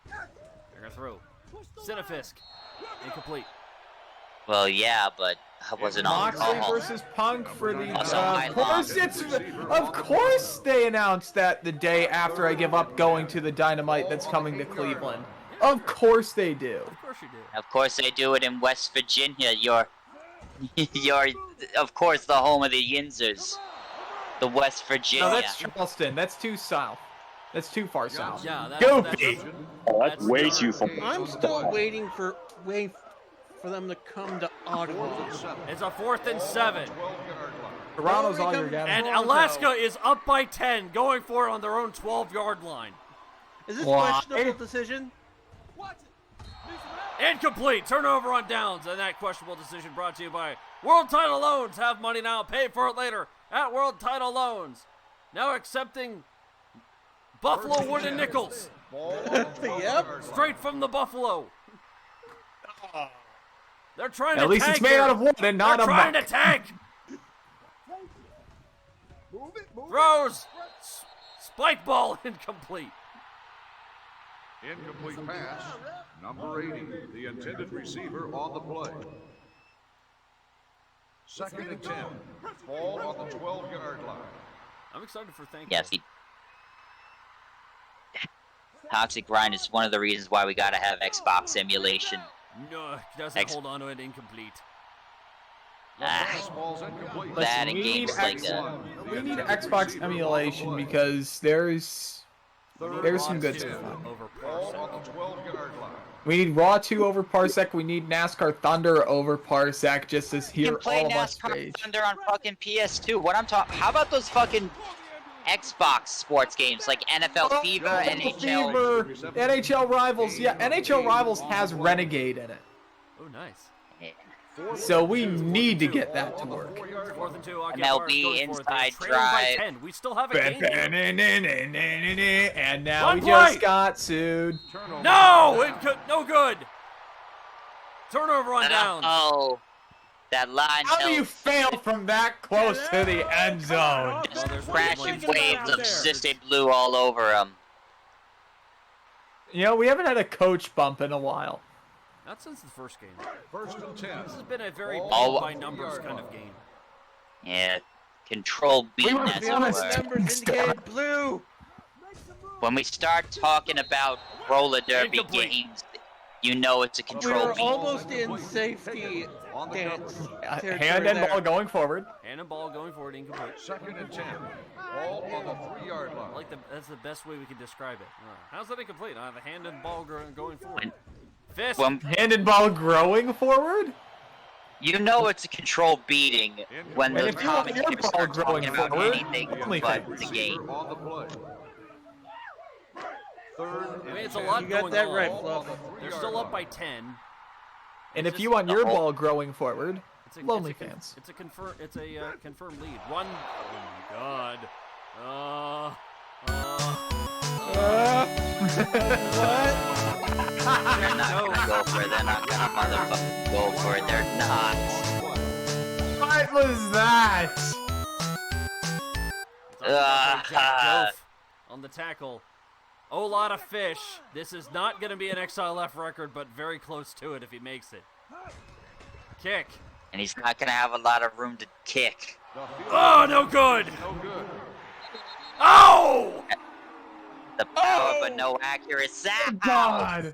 They're gonna throw. Cinefisk. Incomplete. Well, yeah, but I wasn't on Moxley call. versus Punk for the. Also, I lost. Of course, they announced that the day after I give up going to the Dynamite that's coming to Cleveland. Of course they do. Of course you do. Of course they do it in West Virginia. You're, of course, the home of the Yinzers. The West Virginia. No, that's Charleston. That's too south. That's too far south. Yeah, Goofy. Oh, that's way too far. I'm still waiting for them to come to Ottawa. It's a 4th and 7. Toronto's all you're getting. And Alaska is up by 10, going for it on their own 12-yard line. Is this Why? questionable decision? Incomplete. Turnover on downs. And that questionable decision brought to you by World Title Loans. Have money now, pay for it later at World Title Loans. Now accepting Buffalo wooden nickels. Yep. Straight from the Buffalo. They're trying to At least tag it's made here. out of wood and not They're a trying mech. to tag. Throws. Spike ball incomplete. Incomplete pass. Number 80, the intended receiver on the play. 2nd and 10. Ball on the 12-yard line. I'm excited for thank Yes, Toxic Grind is one of the reasons why we gotta have Xbox emulation. No, doesn't hold on to it. Incomplete. The fastball's incomplete. That we in need games like that. We need Xbox emulation because there's some good stuff. Over Ball Parsec. on the 12-yard line. We need Raw 2 over Parsec. We need NASCAR Thunder over Parsec just to You hear can play all of us NASCAR rage. Thunder on fucking PS2. What I'm talking? How about those fucking Xbox sports games like NFL Fever, NHL? Fever, NHL Rivals. Yeah, NHL Rivals has Renegade in it. Oh, nice. So we need to get that to work. 4th and 2. MLB Akihabara's going for it. They're Inside trailing by Drive. 10. We still have a game here. And now One we play. just got sued. No! No good. Turnover on downs. Oh, that line. How do you fail from that close to the end zone? there's Crashing one waves out of Cystic Blue all over him. You know, we haven't had a coach bump in a while. Not since the first game. 1st and 10. This has been a very Oh. by numbers kind of game. Yeah, control beat. must That's be the honest. word. Numbers indicated blue. When we start talking about roller derby Incomplete. games, you know it's a We control were beat. almost in safety dance. Hand territory and ball there. going forward. Hand and ball going forward, incomplete. 2nd and 10. Ball on the 3-yard I line. like that's the best way we can describe it. How's that incomplete? I have a hand and ball going forward. Fist. When Hand and ball growing forward. you know it's a control beating when And the if you want your commentators ball start growing talking about forward, anything only but things. the game. Receiver on the play. 3rd I mean, and it's a 10. lot You got going that on. right, Fluff. They're still up by 10. And if It's you just want your the whole- ball growing forward, It's a, lonely it's a, fans. It's a confirmed lead. One. Oh my God. They're not gonna go for it. They're not gonna motherfucking go for it. They're not. What was that? Jack Golf on the tackle. Oh, lot of fish. This is not going to be an XILF record, but very close to it if he makes it. Kick. And he's not going to have a lot of room to kick. Oh, no good. No good. Oh! The power, but no accuracy. God.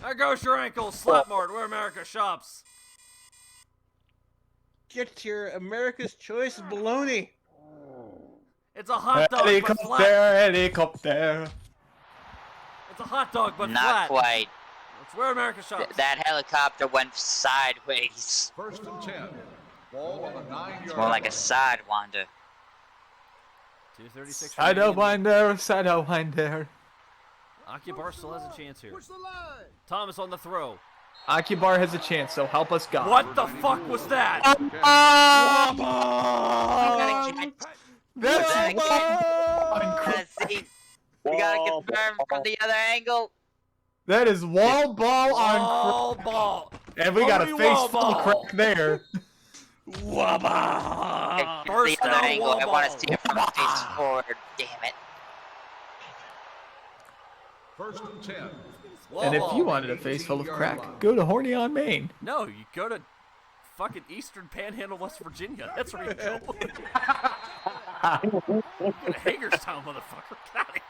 There goes your ankle. Slap mart, where America shops. Get your America's Choice bologna. It's a hot dog, but flat. Helicopter. It's a hot dog, but Not flat. quite. It's where America shops. That helicopter went sideways. First and 10. Ball on the 9-yard It's more like a sidewinder. 2:36. Sidewinder. Akihabara still has a chance here. Thomas on the throw. Akihabara has a chance, so help us God. What the fuck was that? That's We gotta confirm from the other angle. That is wall ball on Wall ball. and we got a Only face wall full ball. crack there. Wabba. The First other down, angle. wall I want ball. to see it from face forward. Damn it. First and 10. Wall And if ball. you wanted a face full of crack, go to Horny on Main. No, you go to fucking Eastern Panhandle, West Virginia. That's where you go. Go to Hagerstown, motherfucker. Get out of here.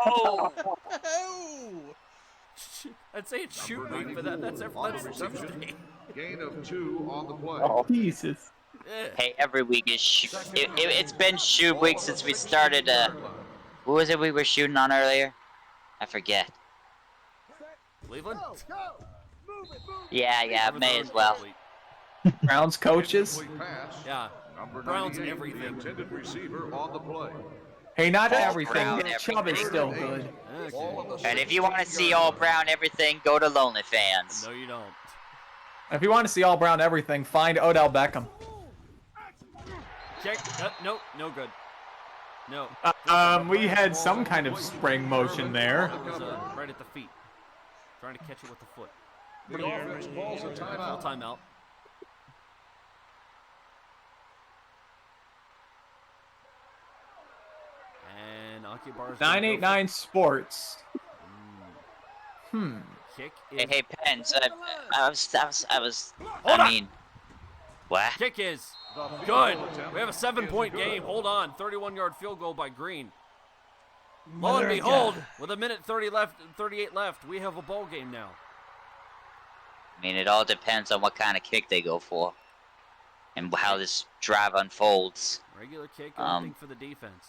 Oh. I'd say it's shoot week, but that's Tuesday. Gain of 2 on the play. Jesus. Hey, every week is it's been shoot week since we started. What was it we were shooting on earlier? I forget. Cleveland? Yeah, may as well. Browns coaches. Complete pass. Yeah. Number Browns 98, everything. the intended receiver on the play. Hey, not All everything. Brown Chubb is everything. still good. Okay. And if you want to see all brown everything, go to Lonely Fans. No, you don't. If you want to see all brown everything, find Odell Beckham. Check. No, no good. No. We had some kind of spring motion there. It was right at the feet. Trying to catch it with the foot. The offense calls a Full timeout. timeout. And Akihabara's 989 Sports. Kick is Hey, Pens. I mean, what? Kick is good. We have a 7-point game. Hold on. 31-yard field goal by Green. Lo and behold, with a minute 38 left, we have a ball game now. I mean, it all depends on what kind of kick they go for, and how this drive unfolds. Regular kick, anything for the defense.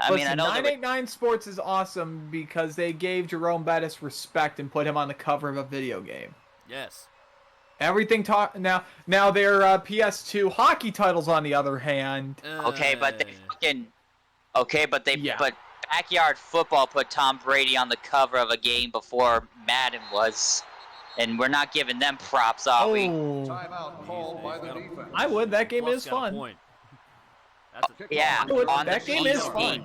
I mean, Listen, I know that 989 Sports is awesome because they gave Jerome Bettis respect and put him on the cover of a video game. Yes. Everything now their PS2 hockey titles, on the other hand. Okay, but they fucking but Yeah. Backyard Football put Tom Brady on the cover of a game before Madden was, and we're not giving them props, are we? Oh, Timeout called by the defense. I would. That game Plus is got a fun. point. That's a, Yeah, I would. on That the game is PC. fun.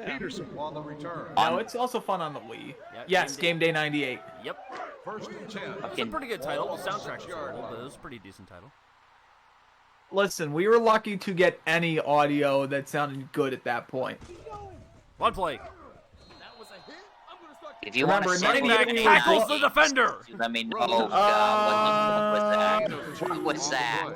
Peterson on the return. No, it's also fun on the Wii. Yeah, Yes, Game Day 98. Yep. First and 10. It's a pretty good title. The soundtrack is horrible, but it was a pretty decent title. Listen, we were lucky to get any audio that sounded good at that point. One play. If you want to Remember, send me 98 any tackles the games, defender. let me know. Oh God, what was that?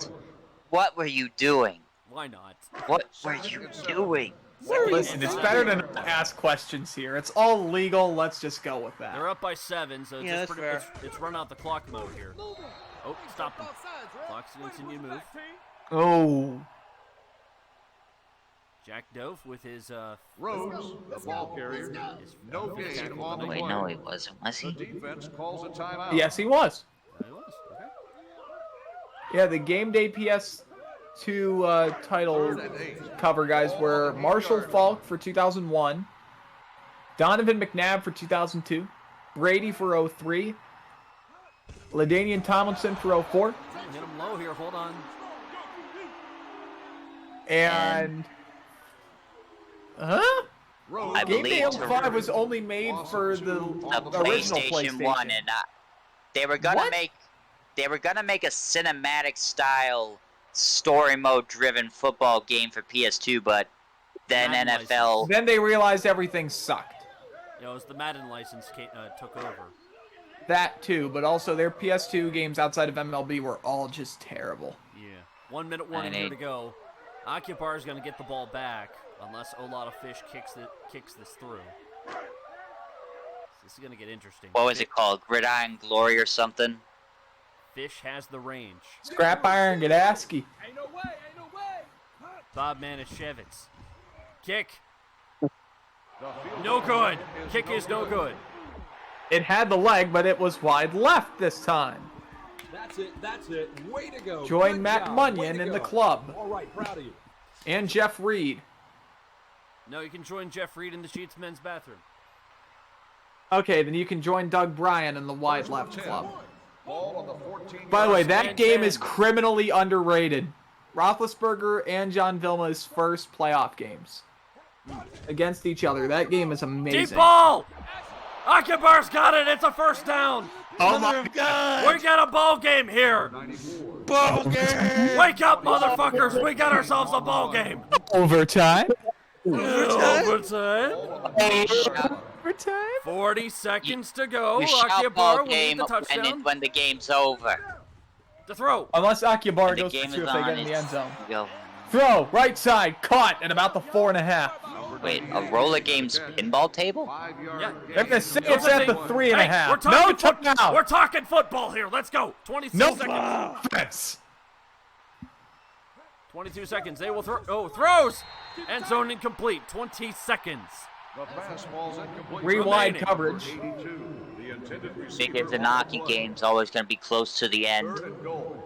What were you doing? Why not? What were you doing? Listen, it's better to not ask questions here. It's all legal. Let's just go with They're that. up by 7, so it's, Yeah, just that's pretty, fair. it's run out the clock mode here. Oh, stop them. Clock's going to continue to move. Oh. Jack Dove with his Rose, the ball carrier. No gain on the Wait, play. no, he wasn't, was The he? defense calls a timeout. Yes, he was. He was. Okay. Yeah, the Game Day PS2 title cover guys were Marshall Falk for 2001, Donovan McNabb for 2002, Brady for 03, LaDainian Tomlinson for 04, Hit him low here. Hold on. and... Huh? Rose, I Game Day believe 05 was only made for the original PlayStation 1, and they were gonna What? make a cinematic style story mode driven football game for PS2, but then Madden NFL. Then they realized everything sucked. You know, it was the Madden license took over. That too, but also their PS2 games outside of MLB were all just terrible. Yeah. 1 minute warning here to go. Akihabara is going to get the ball back unless Olada Fish kicks this through. This is going to get interesting. What was it called? Gridiron Glory or something? Fish has the range. Scrap Iron Gadaski. Ain't no way, ain't no way. Bob Manischewitz. Kick. The field No goal good. Kick is no good. It had the leg, but it was wide left this time. That's it. Way to go. Join Good Matt job. Way Munyon to in the go. club. All right, proud of you. And Jeff Reed. No, you can join Jeff Reed in the Sheets men's bathroom. Okay, then you can join Doug Bryan in the wide First left and 10. club. Ball on the 14. By the way, First that and game 10. is criminally underrated. Roethlisberger and John Vilma's first playoff games against each other. That game is amazing. Deep ball! Akihabara's got it. It's a first down. Oh my God! We got a ball game here. 94. Ball game! Wake up, motherfuckers. We got ourselves a ball game. Overtime. Overtime. Overtime. 40 seconds to go. You shout Akihabara ball will lead game the touchdown. when the game's over. To throw. Unless Akihabara When the goes for game two is if they on, get in the it's- end zone. Go. Throw, right side, caught at about the 4.5. Wait, a roller game's pinball table? 5-yard Yeah. gain. They're gonna say Those it's are at the things- 3.5. We're talking No touchdown. We're talking football here. Let's go. 26 No seconds. offense. 22 seconds. They will throw. Oh, throws. End zone incomplete. 20 seconds. The fastball's incomplete. Rewind Remaining. coverage. 82. The intended I think receiver it's an on the hockey play. game's always going to be close to the end. 3rd and goal.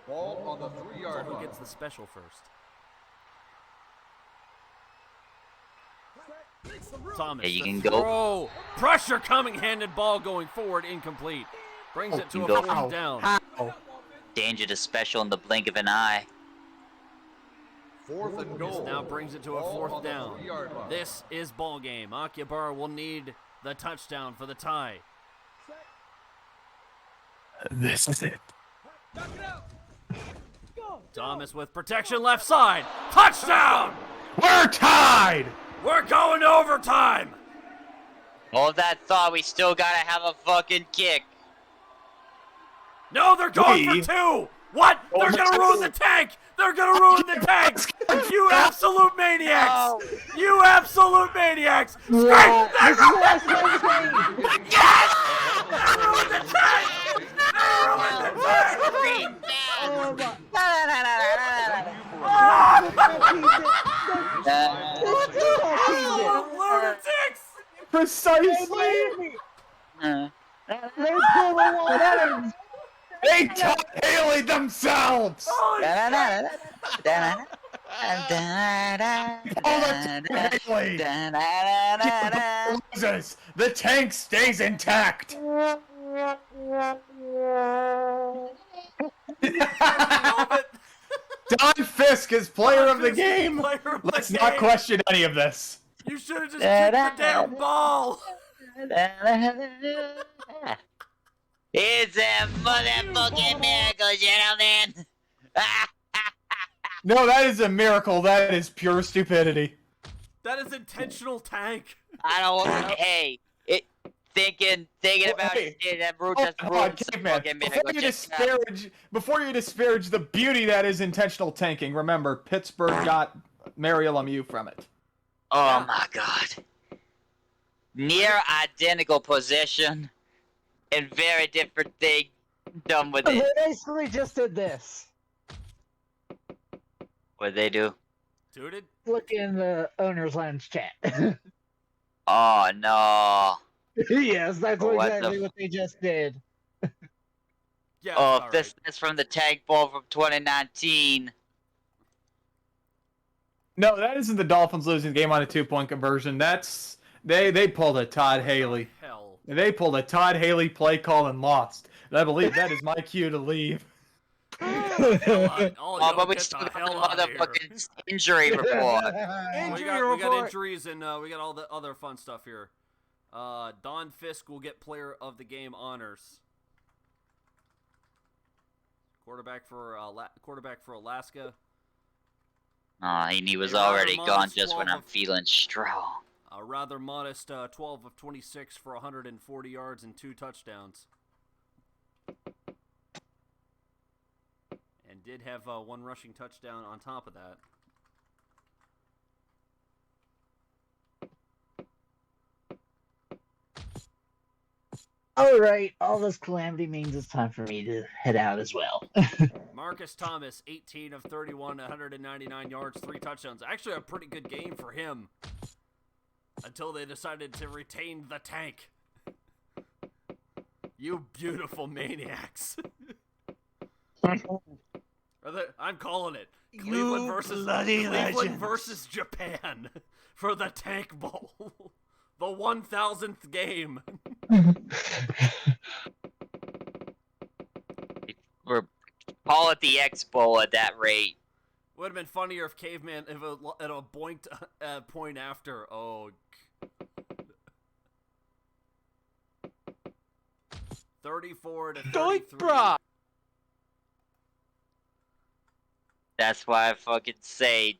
Ball on the 3-yard Who line. gets the special first? Thomas. Yeah, you the can go. throw. Pressure coming. Handed ball going forward. Incomplete. Brings it to you a can go. fourth down. How? Danger to special in the blink of an eye. 4th and This goal. now brings it to a Ball fourth on the down. 3-yard line. This is ball game. Akihabara will need the touchdown for the tie. This is it. Thomas with protection left side. Touchdown! We're tied. We're going to overtime. All that thought, we still got to have a fucking kick. No, they're going We- for two. What? They're going to ruin the tank. They're going to ruin the tank. You absolute maniacs. You absolute maniacs. Scream. They ruined the tank. They ruined the tank. Lunatics. Precisely. They pull the one. They Todd Haley themselves. Holy shit. Haley. Loses. The tank stays intact. Don Fisk is player of the game. Player of the Let's not game. question any of this. You should have just kicked the damn ball. It's a motherfucking miracle, gentlemen. No, that is a miracle. That is pure stupidity. That is intentional tank. I don't want. Hey, thinking about hey, shit that Root Hold just on, hold on, ruined some Caveman. fucking miracle. Before you disparage the beauty that is intentional tanking, remember Pittsburgh got Mary Lemieux from it. Oh my god. Near identical position and very different thing done with They it. basically just did this. What'd they do? Dude, Look in the owner's lounge chat. Oh no. Yes, that's What the exactly what they just did. yeah. Oh, all if that's from the tank ball from 2019. No, that isn't the Dolphins losing the game on a 2-point conversion. That's they pulled a Todd Haley. Hell. They pulled a Todd Haley play call and lost. And I believe that is my cue to leave. Oh, but we still got the motherfucking injury report. We got injuries and we got all the other fun stuff here. Don Fisk will get player of the game honors. Quarterback for Alaska. And he was A rather already gone modest just when 12 I'm of- feeling strong. A rather modest 12 of 26 for 140 yards and 2 touchdowns. And did have 1 rushing touchdown on top of that. Alright, all this calamity means it's time for me to head out as well. Marcus Thomas, 18 of 31, 199 yards, 3 touchdowns. Actually a pretty good game for him. Until they decided to retain the tank. You beautiful maniacs. I'm calling it. Cleveland versus Japan for the Tank Bowl. The 1000th game. We're call it the X Bowl at that rate. Would have been funnier if Caveman if it boinked point after. Oh. 34 to 33. Brah! That's why I fucking say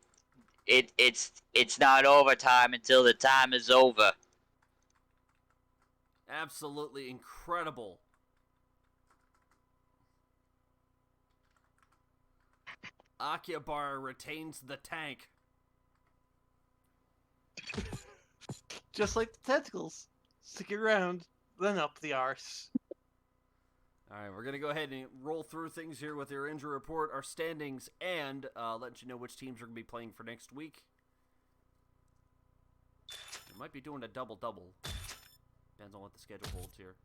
it's not overtime until the time is over. Absolutely incredible. Akihabara retains the tank. Just like the Tentacles. Stick around, then up the arse. Alright, we're going to go ahead and roll through things here with your injury report, our standings, and let you know which teams are going to be playing for next week. We might be doing a double-double. Depends on what the schedule holds here.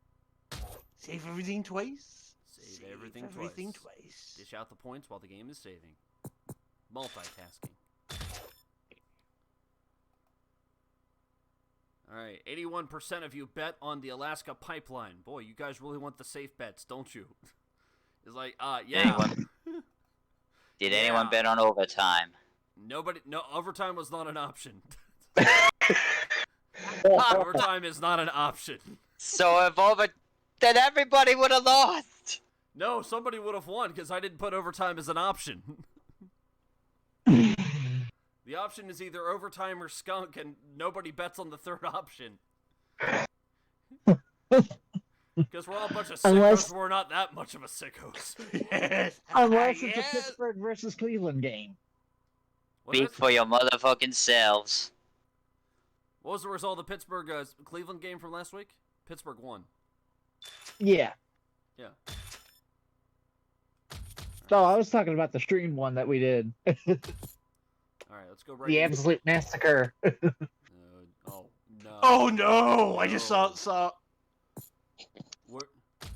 Save everything twice. Save everything twice. Dish out the points while the game is saving. Multitasking. Alright, 81% of you bet on the Alaska pipeline. Boy, you guys really want the safe bets, don't you? It's like, yeah. Did anyone bet on overtime? Nobody, no, overtime was not an option. Overtime is not an option. So then everybody would have lost. No, somebody would have won because I didn't put overtime as an option. The option is either overtime or skunk, and nobody bets on the third option. Because we're all a bunch of sickos, we're not that much of a sickos. Yes. Unless it's a Pittsburgh versus Cleveland game. Speak for your motherfucking selves. What was the result of the Pittsburgh Cleveland game from last week? Pittsburgh won. Yeah. Yeah. Oh, I was talking about the streamed one that we did. All right, let's go right. The absolute massacre. Oh no. Oh no! I just saw. All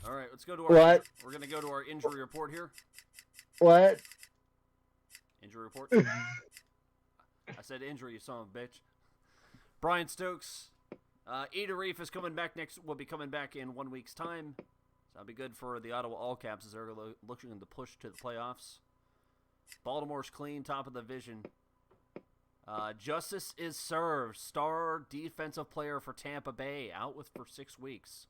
right, let's go to our. What? We're gonna go to our injury report here. What? Injury report. I said injury, you son of a bitch. Brian Stokes, Eda Reef is coming back will be coming back in 1 week's time. So that'll be good for the Ottawa All Caps as they're looking to push to the playoffs. Baltimore's clean, top of the division. Justice is served. Star defensive player for Tampa Bay out for 6 weeks.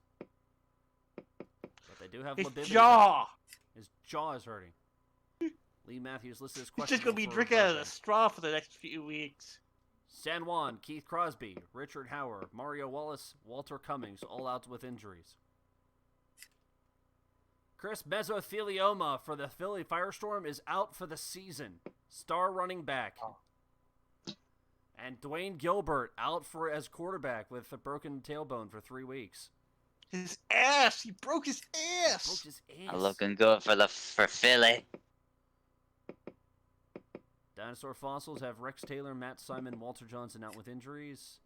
But they do have His Labibity. jaw. His jaw is hurting. Lee Matthews listed as He's questionable. just gonna be for drinking out of Thursday. the straw for the next few weeks. San Juan, Keith Crosby, Richard Howard, Mario Wallace, Walter Cummings, all out with injuries. Chris Mesothelioma for the Philly Firestorm is out for the season. Star running back. And Dwayne Gilbert out as quarterback with a broken tailbone for 3 weeks. His ass! He broke his ass! Broke his ass. Looking good for Philly. Dinosaur fossils have Rex Taylor, Matt Simon, Walter Johnson out with injuries.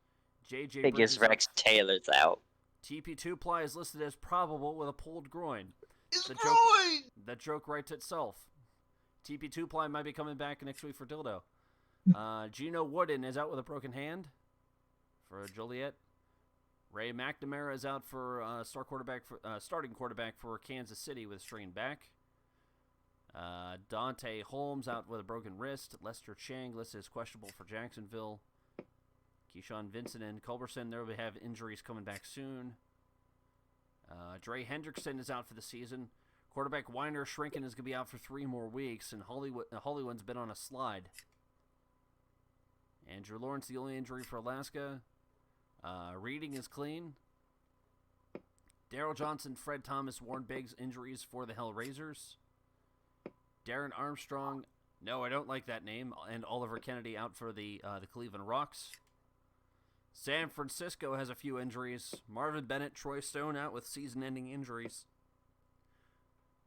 JJ Biggest Rex Taylor's out. TP2 ply is listed as probable with a pulled groin. His The groin! That joke writes itself. TP2 ply might be coming back next week for Dildo. Gino Wooden is out with a broken hand for Joliet. Ray McNamara is out for starting quarterback for Kansas City with a strained back. Dante Holmes out with a broken wrist. Lester Chang listed as questionable for Jacksonville. Keyshawn Vincent and Culberson, they will have injuries coming back soon. Dre Hendrickson is out for the season. Quarterback Weiner Shrinkin is going to be out for 3 more weeks, and Hollywood's been on a slide. Andrew Lawrence, the only injury for Alaska. Reading is clean. Daryl Johnson, Fred Thomas, Warren Biggs injuries for the Hellraisers. Darren Armstrong, no, I don't like that name, and Oliver Kennedy out for the Cleveland Rocks. San Francisco has a few injuries. Marvin Bennett, Troy Stone out with season-ending injuries.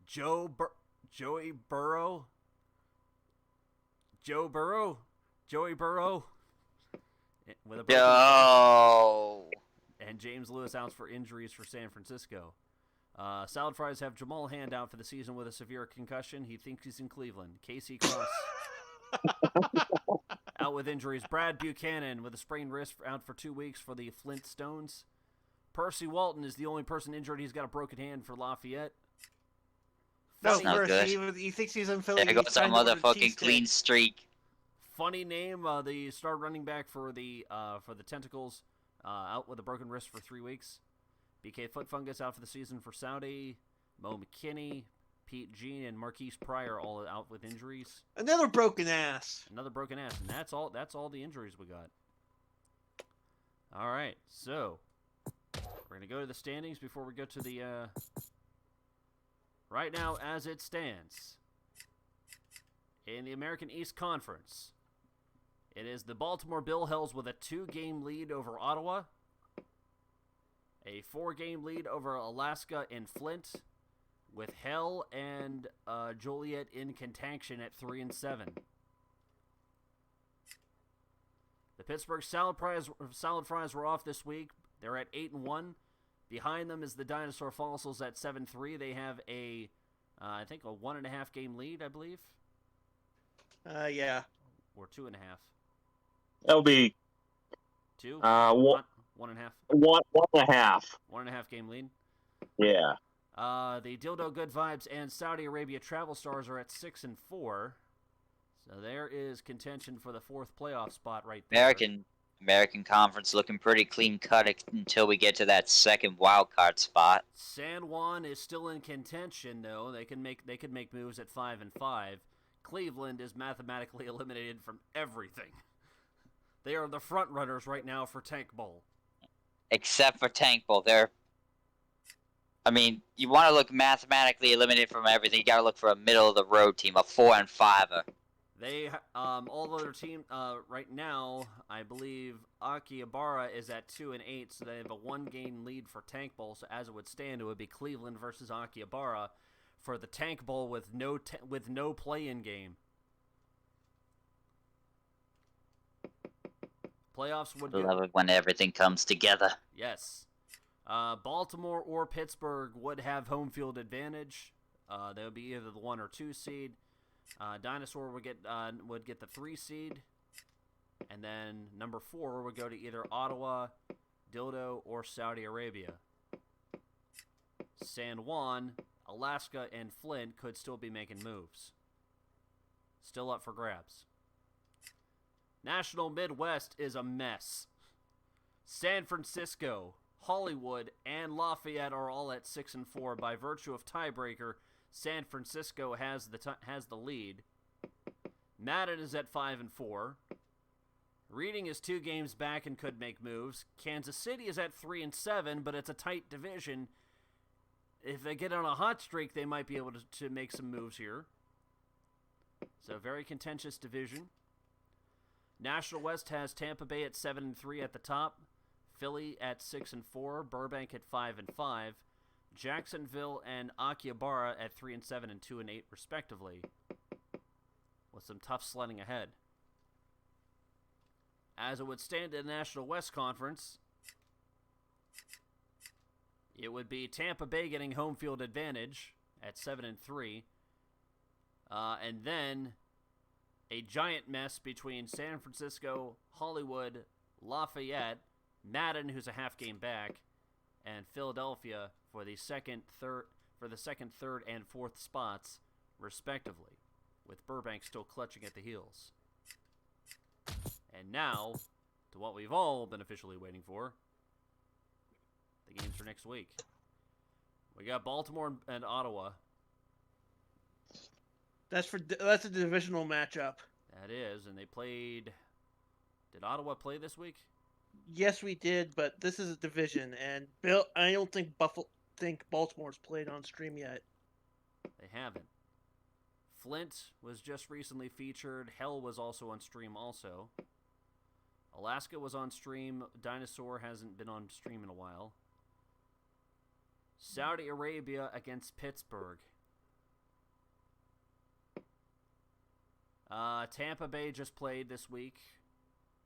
Joey Burrow. With a broken No. and James Lewis out for injuries for San Francisco. Salad Fries have Jamal Hand out for the season with a severe concussion. He thinks he's in Cleveland. Casey Cross out with injuries. Brad Buchanan with a sprained wrist out for 2 weeks for the Flint Stones. Percy Walton is the only person injured. He's got a broken hand for Lafayette. No, not Percy, good. he thinks he's in Philly. There goes a motherfucking clean streak. Funny name, the star running back for the Tentacles, out with a broken wrist for 3 weeks. BK Foot Fungus out for the season for Saudi. Mo McKinney, Pete Jean, and Marquise Pryor all out with injuries. Another broken ass. Another broken ass, and that's all. That's all the injuries we got. All right, so we're gonna go to the standings before we go to the. Right now, as it stands, in the American East Conference, it is the Baltimore Bill Hells with a 2-game lead over Ottawa, a 4-game lead over Alaska and Flint, with Hell and Joliet in contention at 3-7. The Pittsburgh Salad Fries were off this week. They're at 8-1. Behind them is the Dinosaur Fossils at 7-3. They have I think a 1.5 game lead, I believe. Yeah. Or 2.5. That'll be 2. 1.5. 1.5 game lead. Yeah. The Dildo Good Vibes and Saudi Arabia Travel Stars are at 6-4. So there is contention for the 4th playoff spot right there. American Conference looking pretty clean cut until we get to that second wild card spot. San Juan is still in contention though. They could make moves at 5-5. Cleveland is mathematically eliminated from everything. They are the front runners right now for Tank Bowl. Except for Tank Bowl. You want to look mathematically eliminated from everything. You got to look for a middle of the road team, a 4-5er. They all other team right now, I believe Akihabara is at 2-8, so they have a 1-game lead for Tank Bowl. So as it would stand, it would be Cleveland versus Akihabara for the Tank Bowl with no play-in game. Playoffs would I love it when everything comes together. Yes. Baltimore or Pittsburgh would have home field advantage. They would be either the 1 or 2 seed. Dinosaur would get the 3 seed, and then number 4 would go to either Ottawa, Dildo, or Saudi Arabia. San Juan, Alaska, and Flint could still be making moves. Still up for grabs. National Midwest is a mess. San Francisco, Hollywood, and Lafayette are all at 6-4 by virtue of tiebreaker. San Francisco has the lead. Madden is at 5-4. Reading is 2 games back and could make moves. Kansas City is at 3-7, but it's a tight division. If they get on a hot streak, they might be able to make some moves here. So very contentious division. National West has Tampa Bay at 7-3 at the top. Philly at 6-4. Burbank at 5-5. Jacksonville and Akihabara at 3-7 and 2-8 respectively, with some tough sledding ahead. As it would stand in the National West Conference, it would be Tampa Bay getting home field advantage at 7-3, and then a giant mess between San Francisco, Hollywood, Lafayette, Madden, who's a half game back, and Philadelphia for the second, third, and 4th spots, respectively, with Burbank still clutching at the heels. And now, to what we've all been officially waiting for, the games for next week. We got Baltimore and Ottawa. That's a divisional matchup. That is, and they played Did Ottawa play this week? Yes, we did, but this is a division, and I don't think Baltimore's played on stream yet. They haven't. Flint was just recently featured. Hell was also on stream also. Alaska was on stream. Dinosaur hasn't been on stream in a while. Saudi Arabia against Pittsburgh. Tampa Bay just played this week.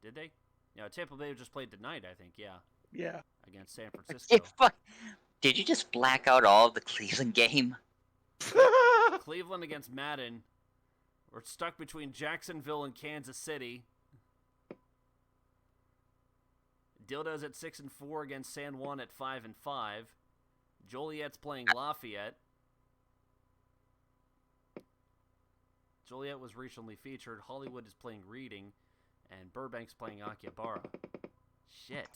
Did they? Yeah, Tampa Bay just played tonight, I think, yeah. Yeah. Against San Francisco. Did you just black out all of the Cleveland game? Cleveland against Madden. We're stuck between Jacksonville and Kansas City. Dildo's at 6-4 against San Juan at 5-5. Joliet's playing Lafayette. Joliet was recently featured. Hollywood is playing Reading. And Burbank's playing Akihabara. Shit.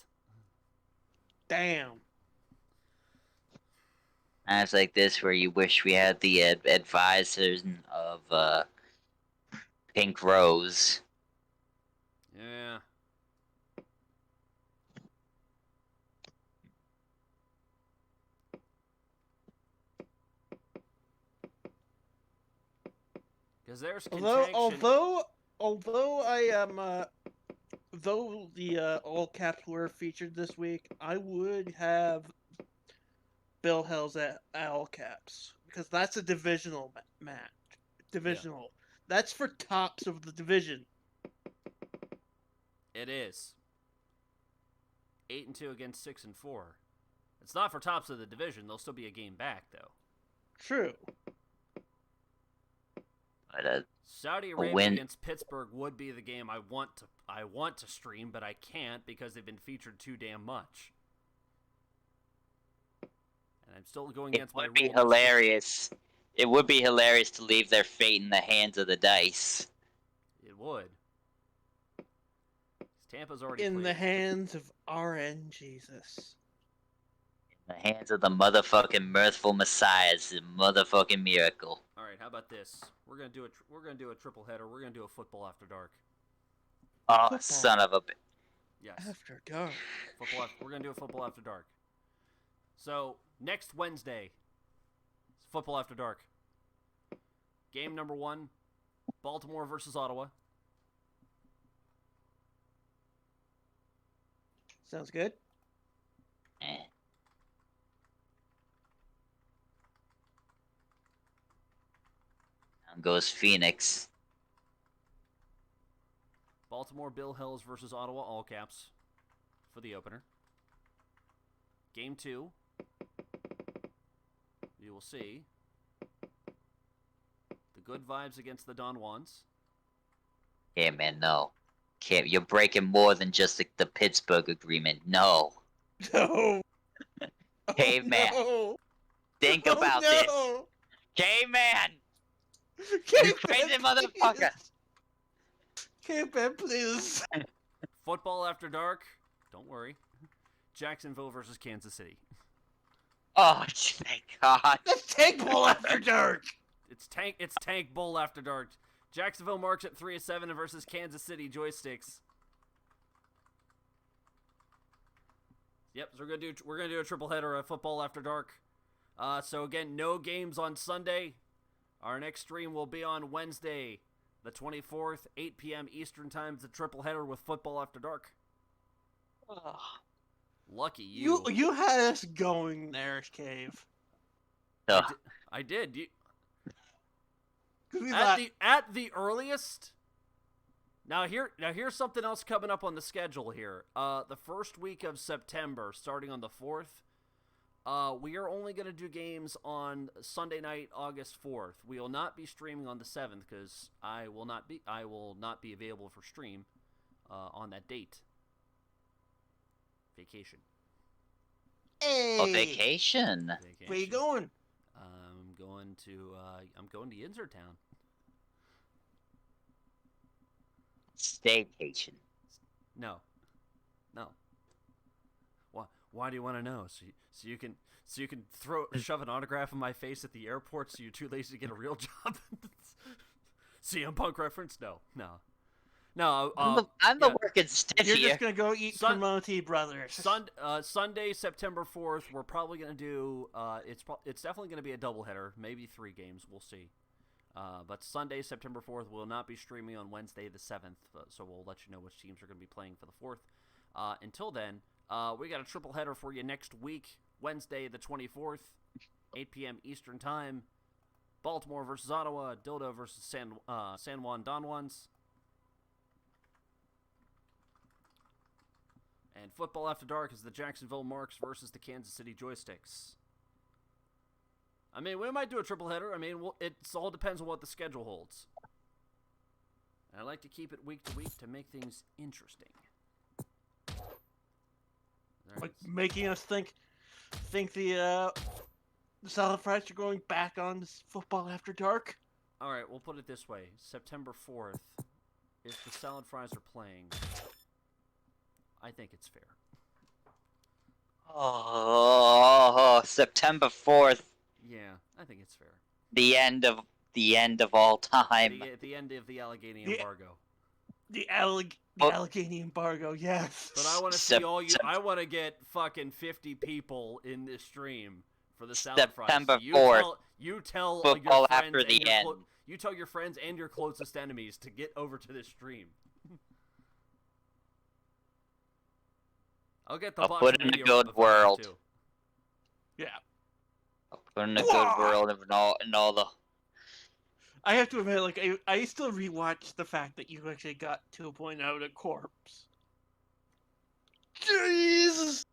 Damn. Times like this where you wish we had the advisors of Pink Rose. Yeah. Because there's contention. Although I am, though the all caps were featured this week, I would have Bill Hells at all caps because that's a divisional match. Divisional. Yeah. That's for tops of the division. It is. 8-2 against 6-4. It's not for tops of the division. There'll still be a game back though. True. But Saudi Arabia against Pittsburgh would be the game I want to stream, but I can't because they've been featured too damn much. And I'm still going against my rule. It would be hilarious. It would be hilarious to leave their fate in the hands of the dice. It would. Tampa's already in played. the hands of RN Jesus. In the hands of the motherfucking mirthful messiahs, the motherfucking miracle. All right, how about this? We're gonna do a triple header. We're gonna do a football after dark. Oh, Football. Son of a bitch. Yes. After dark. We're gonna do a football after dark. So next Wednesday, football after dark. Game number 1, Baltimore versus Ottawa. Sounds good. Down goes Phoenix. Baltimore Bill Hells versus Ottawa, all caps, for the opener. Game 2, you will see the Good Vibes against the Don Juans. Yeah, man, no. Can't, you're breaking more than just the Pittsburgh agreement. No. No. Caveman. No. Think about this. Caveman! You crazy motherfucker! Caveman, please. Football after dark, don't worry. Jacksonville versus Kansas City. Oh, thank God. That's Tank Bowl after dark. It's Tank Bowl after dark. Jacksonville marks at 3-7 versus Kansas City joysticks. Yep, so we're gonna do a triple header of football after dark. So again, no games on Sunday. Our next stream will be on Wednesday, the 24th, 8 p.m. Eastern Time. It's a triple header with football after dark. Oh. Lucky you. You had us going there, Cave. I did. At At the earliest. Now here's something else coming up on the schedule here. The first week of September, starting on the 4th, we are only going to do games on Sunday night, August 4th. We will not be streaming on the 7th because I will not be available for stream on that date. Vacation. Hey. Oh, vacation. Where you going? I'm going to Yinzertown. Staycation. No. Why do you want to know? So you can shove an autograph in my face at the airport so you're too lazy to get a real job? CM Punk reference? No. No, I'm the yeah. working stiff You're here. just gonna go eat Sun- Cremoti Brothers. Sunday, September 4th, we're probably gonna do. It's definitely gonna be a doubleheader, maybe 3 games. We'll see. But Sunday, September 4th, will not be streaming on Wednesday the 7th, so we'll let you know which teams are going to be playing for the 4th. Until then, we got a triple header for you next week, Wednesday the 24th, 8 p.m. Eastern Time. Baltimore versus Ottawa, Dildo versus San Juan Donjuans. And Football After Dark is the Jacksonville Marks versus the Kansas City Joysticks. I mean, we might do a triple header. I mean, it all depends on what the schedule holds. And I like to keep it week to week to make things interesting. Like making us think the Salad Fries are going back on this Football After Dark. All right, we'll put it this way: September 4th, if the Salad Fries are playing, I think it's fair. Oh, September 4th, Yeah, I think it's fair. the end of all time. The end of the Allegheny embargo. The Allegheny embargo, yes. But I want to see all you. I want to get fucking 50 people in this stream for the Salad Fries. September So 4th. You tell Football your friends after the and your end. you tell your friends and your closest enemies to get over to this stream. I'll get the I'll box put in a video good up if I have world. to. Yeah. I'll put in a good world and all the. I have to admit, like, I still rewatch the fact that you actually got 2.0 to Corpse. Jesus!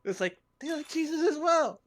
It's like, they like Jesus as well.